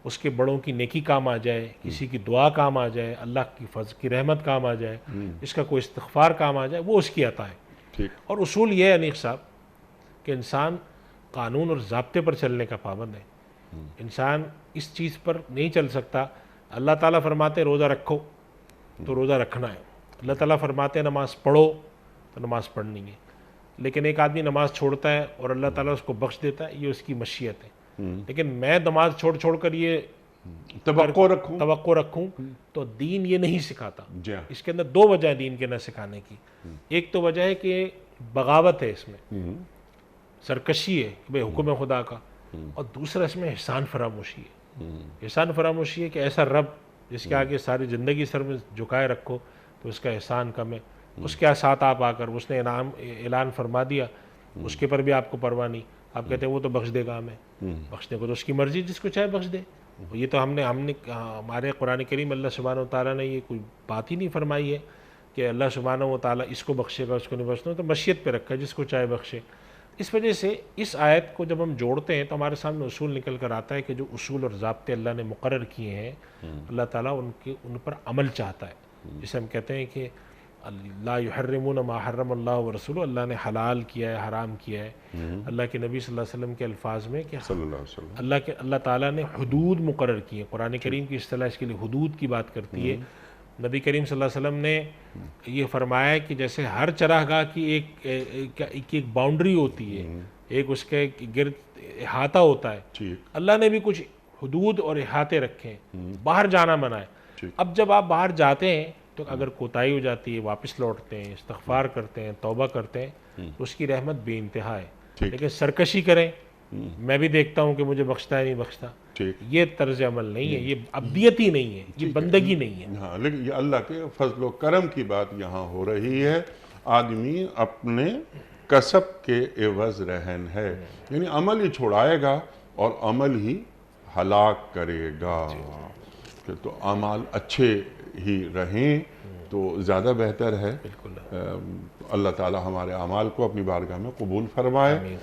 [SPEAKER 2] اس کے بڑوں کی نیکی کام آ جائے، کسی کی دعا کام آ جائے، اللہ کی فضل کی رحمت کام آ جائے، اس کا کوئی استغفار کام آ جائے، وہ اس کی عطا ہے. اور اصول یہ ہے انیق صاحب کہ انسان قانون اور ضابطے پر چلنے کا پابند ہے. انسان اس چیز پر نہیں چل سکتا. اللہ تعالیٰ فرماتے روزہ رکھو تو روزہ رکھنا ہے. اللہ تعالیٰ فرماتے نماز پڑھو تو نماز پڑھنی ہے. لیکن ایک آدمی نماز چھوڑتا ہے اور اللہ تعالیٰ اس کو بخش دیتا ہے، یہ اس کی مشیت ہے. لیکن میں نماز چھوڑ کر یہ توقع رکھوں تو دین یہ نہیں سکھاتا. اس کے اندر دو وجہ دین کے نہ سکھانے کی. ایک تو وجہ ہے کہ بغاوت ہے اس میں، سرکشی ہے کہ بھئی حکم خدا کا، اور دوسرا اس میں احسان فراموشی ہے. احسان فراموشی ہے کہ ایسا رب جس کے آگے ساری زندگی سر میں جھکائے رکھو تو اس کا احسان کم ہے. اس کے ساتھ آپ آ کر اس نے اعلان فرما دیا، اس کے پر بھی آپ کو پرواہ نہیں. آپ کہتے ہیں وہ تو بخش دے گا ہمیں، بخشنے کو تو اس کی مرضی، جس کو چاہے بخش دے. یہ تو ہم نے ہمارے قرآن کریم اللہ سبحانہ و تعالیٰ نے یہ کوئی بات ہی نہیں فرمائی ہے کہ اللہ سبحانہ و تعالیٰ اس کو بخشے گا اس کو نہیں بخشنا. تو مشیت پہ رکھا ہے، جس کو چاہے بخشے. اس وجہ سے اس آیت کو جب ہم جوڑتے ہیں تو ہمارے سامنے اصول نکل کر آتا ہے کہ جو اصول اور ضابطے اللہ نے مقرر کیے ہیں، اللہ تعالیٰ ان پر عمل چاہتا ہے. جسے ہم کہتے ہیں کہ لا یحرمون ما حرم اللہ ورسولہ، اللہ نے حلال کیا ہے، حرام کیا ہے. اللہ کے نبی صلی اللہ علیہ وسلم کے الفاظ میں کہ اللہ تعالیٰ نے حدود مقرر کی ہیں. قرآن کریم کی اصطلاح اس کے لیے حدود کی بات کرتی ہے. نبی کریم صلی اللہ علیہ وسلم نے یہ فرمایا ہے کہ جیسے ہر چراگاہ کی ایک باؤنڈری ہوتی ہے، ایک اس کے گرد احاطہ ہوتا ہے، اللہ نے بھی کچھ حدود اور احاطے رکھے ہیں. باہر جانا منع ہے. اب جب آپ باہر جاتے ہیں تو اگر کوتاہی ہو جاتی ہے، واپس لوٹتے ہیں، استغفار کرتے ہیں، توبہ کرتے ہیں تو اس کی رحمت بے انتہا ہے. لیکن سرکشی کریں، میں بھی دیکھتا ہوں کہ مجھے بخشتا ہے نہیں بخشتا، یہ طرز عمل نہیں ہے، یہ عبدیت ہی نہیں ہے، یہ بندگی نہیں ہے.
[SPEAKER 1] ہاں، لیکن یہ اللہ کے فضل و کرم کی بات یہاں ہو رہی ہے. آدمی اپنے کسب کے عوض رہن ہے، یعنی عمل ہی چھوڑائے گا اور عمل ہی ہلاک کرے گا. کہ تو اعمال اچھے ہی رہیں تو زیادہ بہتر ہے. اللہ تعالی ہمارے اعمال کو اپنی بارگاہ میں قبول فرمائے.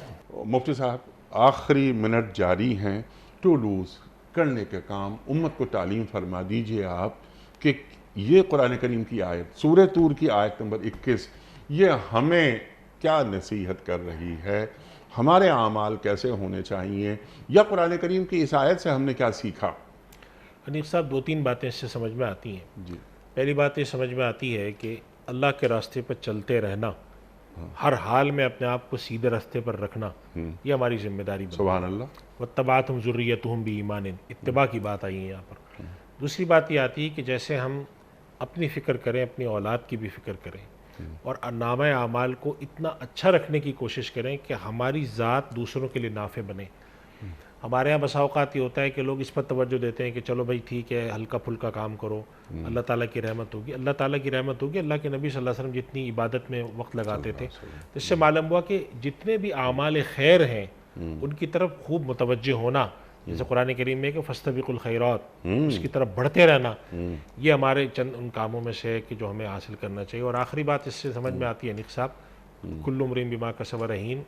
[SPEAKER 1] مفتی صاحب آخری منٹ جاری ہیں. ٹو ڈوز کرنے کے کام امت کو تعلیم فرما دیجئے آپ کہ یہ قرآن کریم کی آیت سورہ طور کی آیت نمبر 21 یہ ہمیں کیا نصیحت کر رہی ہے، ہمارے اعمال کیسے ہونے چاہیے، یا قرآن کریم کی اس آیت سے ہم نے کیا سیکھا؟
[SPEAKER 2] انیق صاحب 2-3 باتیں اس سے سمجھ میں آتی ہیں۔
[SPEAKER 1] جی
[SPEAKER 2] پہلی بات یہ سمجھ میں آتی ہے کہ اللہ کے راستے پر چلتے رہنا، ہر حال میں اپنے آپ کو سیدھے راستے پر رکھنا، یہ ہماری ذمہ داری بنتی ہے۔
[SPEAKER 1] سبحان اللہ۔
[SPEAKER 2] وَاتَّبَعْتُمْ ذُرِّيَّتُهُمْ بِإِيمَانٍ، اتباع کی بات آئی ہے یہاں پر۔ دوسری بات یہ آتی ہے کہ جیسے ہم اپنی فکر کریں، اپنی اولاد کی بھی فکر کریں، اور نامہ اعمال کو اتنا اچھا رکھنے کی کوشش کریں کہ ہماری ذات دوسروں کے لیے نافع بنے۔ ہمارے یہاں بسا اوقات یہ ہوتا ہے کہ لوگ اس پر توجہ دیتے ہیں کہ چلو بھائی ٹھیک ہے، ہلکا پھلکا کام کرو، اللہ تعالیٰ کی رحمت ہوگی، اللہ تعالیٰ کی رحمت ہوگی۔ اللہ کے نبی صلی اللہ علیہ وسلم جتنی عبادت میں وقت لگاتے تھے، اس سے معلوم ہوا کہ جتنے بھی اعمال خیر ہیں ان کی طرف خوب متوجہ ہونا، جیسے قرآن کریم میں کہ فاستبقوا الخیرات، اس کی طرف بڑھتے رہنا، یہ ہمارے چند ان کاموں میں سے ہے کہ جو ہمیں حاصل کرنا چاہیے۔ اور آخری بات اس سے سمجھ میں آتی ہے انیق صاحب، کل امرئ بما کسب رہین،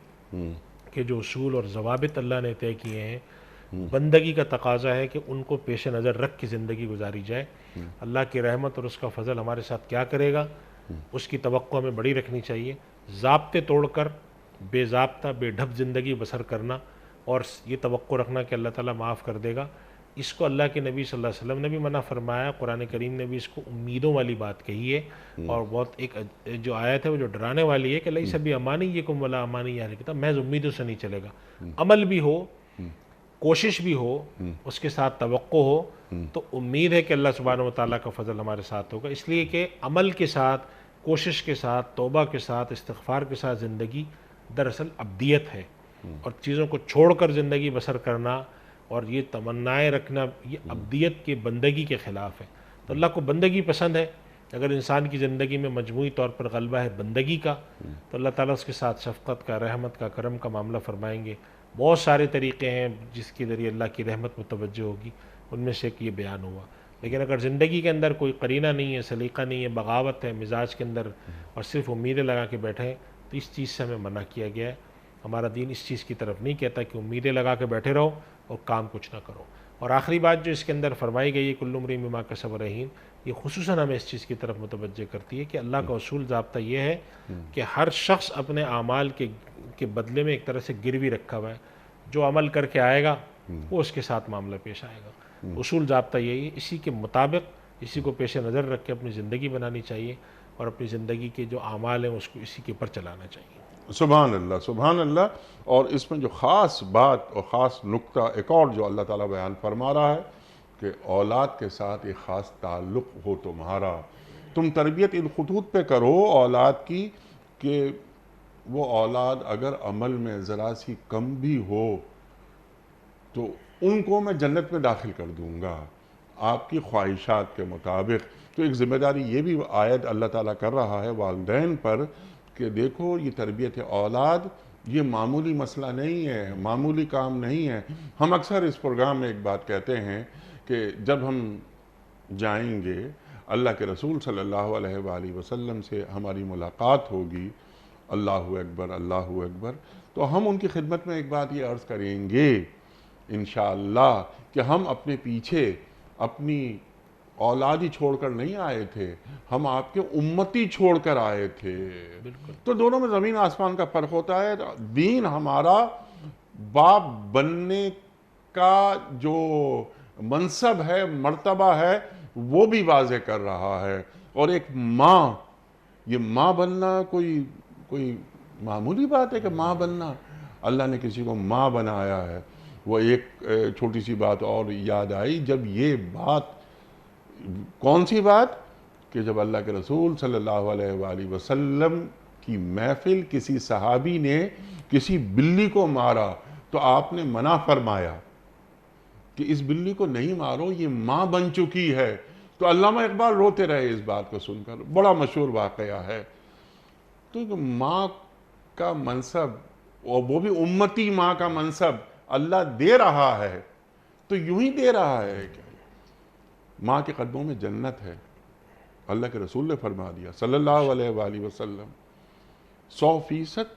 [SPEAKER 2] کہ جو اصول اور ضوابط اللہ نے طے کیے ہیں، بندگی کا تقاضا ہے کہ ان کو پیش نظر رکھ کے زندگی گزاری جائے۔ اللہ کی رحمت اور اس کا فضل ہمارے ساتھ کیا کرے گا، اس کی توقع ہمیں بڑی رکھنی چاہیے۔ ضابطے توڑ کر بے ضابطہ بے ڈھب زندگی بسر کرنا اور یہ توقع رکھنا کہ اللہ تعالیٰ معاف کر دے گا، اس کو اللہ کے نبی صلی اللہ علیہ وسلم نے بھی منع فرمایا، قرآن کریم نے بھی اس کو امیدوں والی بات کہی ہے، اور بہت ایک جو آیت ہے وہ جو ڈرانے والی ہے کہ لیس بامانیکم ولا امانی اہل کتاب، محض امیدوں سے نہیں چلے گا، عمل بھی ہو، کوشش بھی ہو، اس کے ساتھ توقع ہو، تو امید ہے کہ اللہ سبحانہ و تعالیٰ کا فضل ہمارے ساتھ ہوگا۔ اس لیے کہ عمل کے ساتھ، کوشش کے ساتھ، توبہ کے ساتھ، استغفار کے ساتھ زندگی دراصل ابدیت ہے، اور چیزوں کو چھوڑ کر زندگی بسر کرنا اور یہ تمنائیں رکھنا یہ ابدیت کے بندگی کے خلاف ہے۔ تو اللہ کو بندگی پسند ہے، اگر انسان کی زندگی میں مجموعی طور پر غلبہ ہے بندگی کا، تو اللہ تعالیٰ اس کے ساتھ شفقت کا، رحمت کا، کرم کا معاملہ فرمائیں گے۔ بہت سارے طریقے ہیں جس کے ذریعے اللہ کی رحمت متوجہ ہوگی، ان میں سے ایک یہ بیان ہوا۔ لیکن اگر زندگی کے اندر کوئی قرینہ نہیں ہے، سلیقہ نہیں ہے، بغاوت ہے مزاج کے اندر، اور صرف امیدیں لگا کے بیٹھے ہیں، تو اس چیز سے ہمیں منع کیا گیا ہے۔ ہمارا دین اس چیز کی طرف نہیں کہتا کہ امیدیں لگا کے بیٹھے رہو اور کام کچھ نہ کرو۔ اور آخری بات جو اس کے اندر فرمائی گئی ہے کل امرئ بما کسب رہین، یہ خصوصاً ہمیں اس چیز کی طرف متوجہ کرتی ہے کہ اللہ کا اصول ضابطہ یہ ہے کہ ہر شخص اپنے اعمال کے بدلے میں ایک طرح سے گروی رکھا ہوا ہے، جو عمل کر کے آئے گا وہ اس کے ساتھ معاملہ پیش آئے گا۔ اصول ضابطہ یہی ہے، اسی کے مطابق اسی کو پیش نظر رکھ کے اپنی زندگی بنانی چاہیے، اور اپنی زندگی کے جو اعمال ہیں اس کو اسی کے اوپر چلانا چاہیے۔
[SPEAKER 1] سبحان اللہ، سبحان اللہ۔ اور اس میں جو خاص بات اور خاص نقطہ ایک اور جو اللہ تعالیٰ بیان فرما رہا ہے کہ اولاد کے ساتھ ایک خاص تعلق ہو تمہارا، تم تربیت ان خطوط پہ کرو اولاد کی کہ وہ اولاد اگر عمل میں ذرا سی کم بھی ہو تو ان کو میں جنت میں داخل کر دوں گا آپ کی خواہشات کے مطابق۔ تو ایک ذمہ داری یہ بھی عائد اللہ تعالیٰ کر رہا ہے والدین پر کہ دیکھو یہ تربیت اولاد یہ معمولی مسئلہ نہیں ہے، معمولی کام نہیں ہے۔ ہم اکثر اس پروگرام میں ایک بات کہتے ہیں کہ جب ہم جائیں گے اللہ کے رسول صلی اللہ علیہ وآلہ وسلم سے ہماری ملاقات ہوگی، اللہ اکبر اللہ اکبر، تو ہم ان کی خدمت میں ایک بات یہ عرض کریں گے انشاءاللہ کہ ہم اپنے پیچھے اپنی اولادی چھوڑ کر نہیں آئے تھے، ہم آپ کے امتی چھوڑ کر آئے تھے۔ تو دونوں میں زمین آسمان کا فرق ہوتا ہے۔ دین ہمارا باپ بننے کا جو منصب ہے، مرتبہ ہے، وہ بھی واضح کر رہا ہے، اور ایک ماں، یہ ماں بننا کوئی معمولی بات ہے کہ ماں بننا، اللہ نے کسی کو ماں بنایا ہے۔ وہ ایک چھوٹی سی بات اور یاد آئی، جب یہ بات، کون سی بات کہ جب اللہ کے رسول صلی اللہ علیہ وآلہ وسلم کی محفل کسی صحابی نے کسی بلی کو مارا تو آپ نے منع فرمایا کہ اس بلی کو نہیں مارو، یہ ماں بن چکی ہے۔ تو علامہ اقبال روتے رہے اس بات کو سن کر، بڑا مشہور واقعہ ہے۔ تو ماں کا منصب، اور وہ بھی امتی ماں کا منصب اللہ دے رہا ہے تو یوں ہی دے رہا ہے کہ ماں کے قدموں میں جنت ہے۔ اللہ کے رسول نے فرما دیا صلی اللہ علیہ وآلہ وسلم، 100%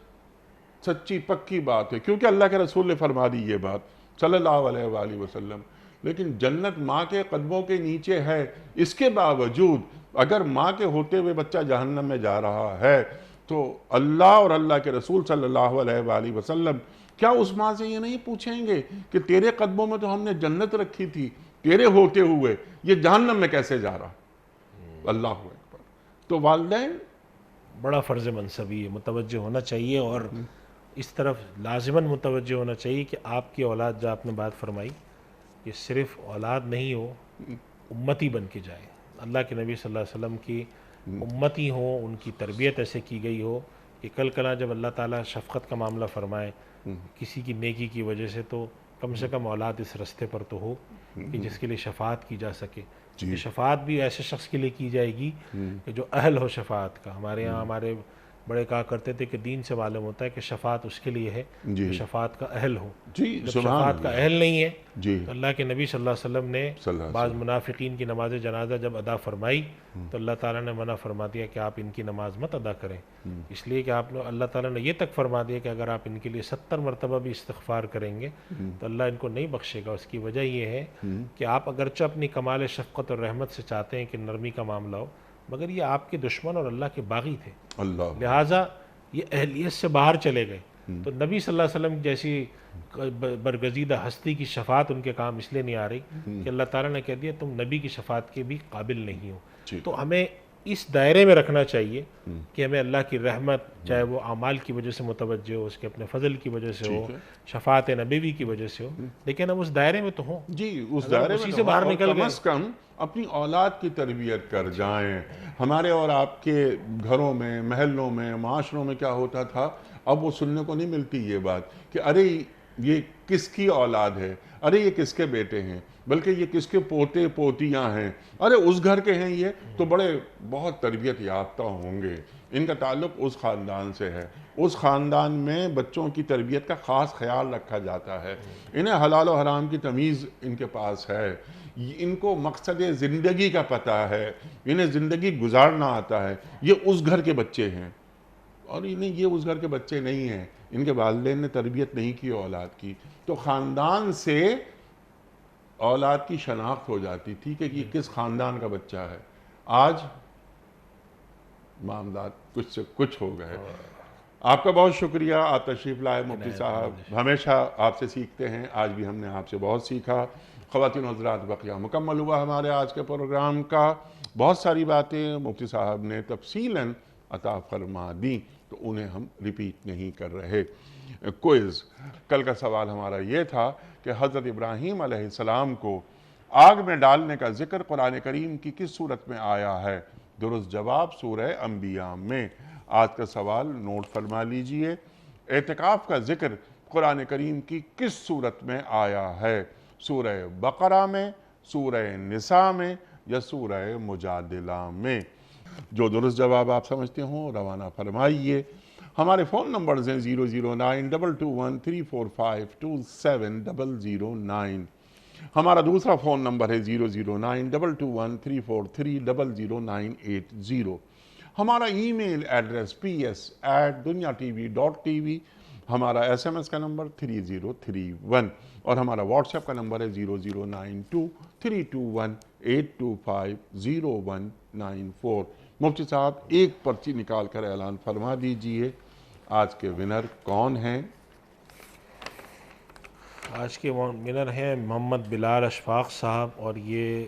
[SPEAKER 1] سچی پکی بات ہے، کیونکہ اللہ کے رسول نے فرما دی یہ بات صلی اللہ علیہ وآلہ وسلم لیکن جنت ماں کے قدموں کے نیچے ہے، اس کے باوجود اگر ماں کے ہوتے ہوئے بچہ جہنم میں جا رہا ہے تو اللہ اور اللہ کے رسول صلی اللہ علیہ وآلہ وسلم کیا اس ماں سے یہ نہیں پوچھیں گے کہ تیرے قدموں میں تو ہم نے جنت رکھی تھی، تیرے ہوتے ہوئے یہ جہنم میں کیسے جا رہا؟ اللہ اکبر۔ تو والدین
[SPEAKER 2] بڑا فرض منصبی ہے، متوجہ ہونا چاہیے، اور اس طرف لازماً متوجہ ہونا چاہیے کہ آپ کی اولاد، جو آپ نے بات فرمائی، یہ صرف اولاد نہیں ہو، امتی بن کے جائے، اللہ کے نبی صلی اللہ علیہ وسلم کی امتی ہوں، ان کی تربیت ایسے کی گئی ہو کہ کل کلا جب اللہ تعالیٰ شفقت کا معاملہ فرمائے کسی کی نیکی کی وجہ سے، تو کم سے کم اولاد اس رستے پر تو ہو کہ جس کے لیے شفاعت کی جا سکے۔ یہ شفاعت بھی ایسے شخص کے لیے کی جائے گی کہ جو اہل ہو شفاعت کا۔ ہمارے یہاں ہمارے بڑے کہا کرتے تھے کہ دین سے معلوم ہوتا ہے کہ شفاعت اس کے لیے ہے جو شفاعت کا اہل ہو۔ جب شفاعت کا اہل نہیں ہے تو اللہ کے نبی صلی اللہ علیہ وسلم نے بعض منافقین کی نماز جنازہ جب ادا فرمائی تو اللہ تعالیٰ نے منع فرما دیا کہ آپ ان کی نماز مت ادا کریں، اس لیے کہ آپ نے، اللہ تعالیٰ نے یہ تک فرما دیا کہ اگر آپ ان کے لیے 70 مرتبہ بھی استغفار کریں گے تو اللہ ان کو نہیں بخشے گا۔ اس کی وجہ یہ ہے کہ آپ اگرچہ اپنی کمال شفقت اور رحمت سے چاہتے ہیں کہ نرمی کا معاملہ ہو، مگر یہ آپ کے دشمن اور اللہ کے باغی تھے، لہٰذا یہ اہلیت سے باہر چلے گئے۔ تو نبی صلی اللہ علیہ وسلم جیسی برگزیدہ ہستی کی شفاعت ان کے کام اس لیے نہیں آ رہی کہ اللہ تعالیٰ نے کہہ دیا تم نبی کی شفاعت کے بھی قابل نہیں ہو۔ تو ہمیں اس دائرے میں رکھنا چاہیے کہ ہمیں اللہ کی رحمت، چاہے وہ اعمال کی وجہ سے متوجہ ہو، اس کے اپنے فضل کی وجہ سے ہو، شفاعت نبوی کی وجہ سے ہو، لیکن ہم اس دائرے میں تو ہوں،
[SPEAKER 1] اس دائرے
[SPEAKER 2] اسی سے باہر نکل
[SPEAKER 1] کم از کم اپنی اولاد کی تربیت کر جائیں۔ ہمارے اور آپ کے گھروں میں، محلوں میں، معاشروں میں کیا ہوتا تھا، اب وہ سننے کو نہیں ملتی یہ بات کہ ارے یہ کس کی اولاد ہے، ارے یہ کس کے بیٹے ہیں، بلکہ یہ کس کے پوتے پوتیاں ہیں، ارے اس گھر کے ہیں، یہ تو بڑے بہت تربیت یافتہ ہوں گے، ان کا تعلق اس خاندان سے ہے، اس خاندان میں بچوں کی تربیت کا خاص خیال رکھا جاتا ہے، انہیں حلال و حرام کی تمیز ان کے پاس ہے، ان کو مقصد زندگی کا پتہ ہے، انہیں زندگی گزارنا آتا ہے، یہ اس گھر کے بچے ہیں، اور انہیں یہ اس گھر کے بچے نہیں ہیں، ان کے والدین نے تربیت نہیں کی اولاد کی، تو خاندان سے اولاد کی شناخت ہو جاتی تھی کہ یہ کس خاندان کا بچہ ہے۔ آج معاملات کچھ سے کچھ ہو گئے۔ آپ کا بہت شکریہ، آپ تشریف لائے مفتی صاحب، ہمیشہ آپ سے سیکھتے ہیں، آج بھی ہم نے آپ سے بہت سیکھا۔ خواتین و حضرات، بقیہ مکمل ہوا ہمارے آج کے پروگرام کا، بہت ساری باتیں مفتی صاحب نے تفصیلاً عطا فرما دیں تو انہیں ہم ریپیٹ نہیں کر رہے۔ کوئز، کل کا سوال ہمارا یہ تھا کہ حضرت ابراہیم علیہ السلام کو آگ میں ڈالنے کا ذکر قرآن کریم کی کس صورت میں آیا ہے؟ درست جواب سورہ انبیاء میں۔ آج کا سوال نوٹ فرما لیجئے، اعتکاف کا ذکر قرآن کریم کی کس صورت میں آیا ہے؟ سورہ بقرہ میں، سورہ نساء میں یا سورہ مجادلہ میں؟ جو درست جواب آپ سمجھتے ہوں روانہ فرمائیے۔ ہمارے فون نمبرز ہیں 0092213452709، ہمارا دوسرا فون نمبر ہے 009221343000980، ہمارا ای میل ایڈریس ps@dunyatv.tv، ہمارا SMS کا نمبر 3031، اور ہمارا واٹس ایپ کا نمبر ہے 009232182509194۔ مفتی صاحب ایک پرچی نکال کر اعلان فرما دیجئے، آج کے ونر کون ہیں؟
[SPEAKER 2] آج کے ونر ہیں محمد بلال اشفاق صاحب، اور یہ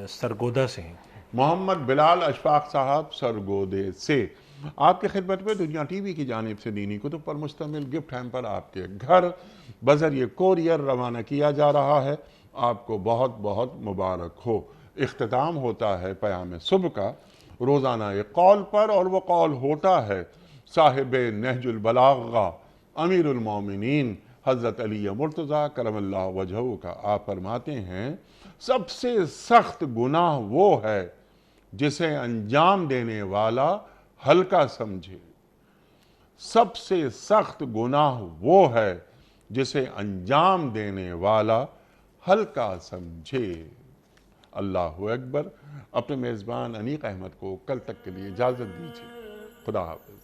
[SPEAKER 2] سرگودا سے ہیں۔
[SPEAKER 1] محمد بلال اشفاق صاحب سرگودے سے آپ کی خدمت میں دنیا ٹی وی کی جانب سے دینی کتب پر مشتمل گفٹ ہیمپر آپ کے گھر بذریعہ کوریئر روانہ کیا جا رہا ہے۔ آپ کو بہت بہت مبارک ہو۔ اختتام ہوتا ہے پیام صبح کا روزانہ ایک قول پر، اور وہ قول ہوتا ہے صاحب نہج البلاغہ امیر المومنین حضرت علی مرتضیٰ کرم اللہ وجہہ کا۔ آپ فرماتے ہیں سب سے سخت گناہ وہ ہے جسے انجام دینے والا ہلکا سمجھے، سب سے سخت گناہ وہ ہے جسے انجام دینے والا ہلکا سمجھے۔ اللہ اکبر۔ اپنے میزبان انیق احمد کو کل تک کے لیے اجازت دیجیے۔ خدا حافظ۔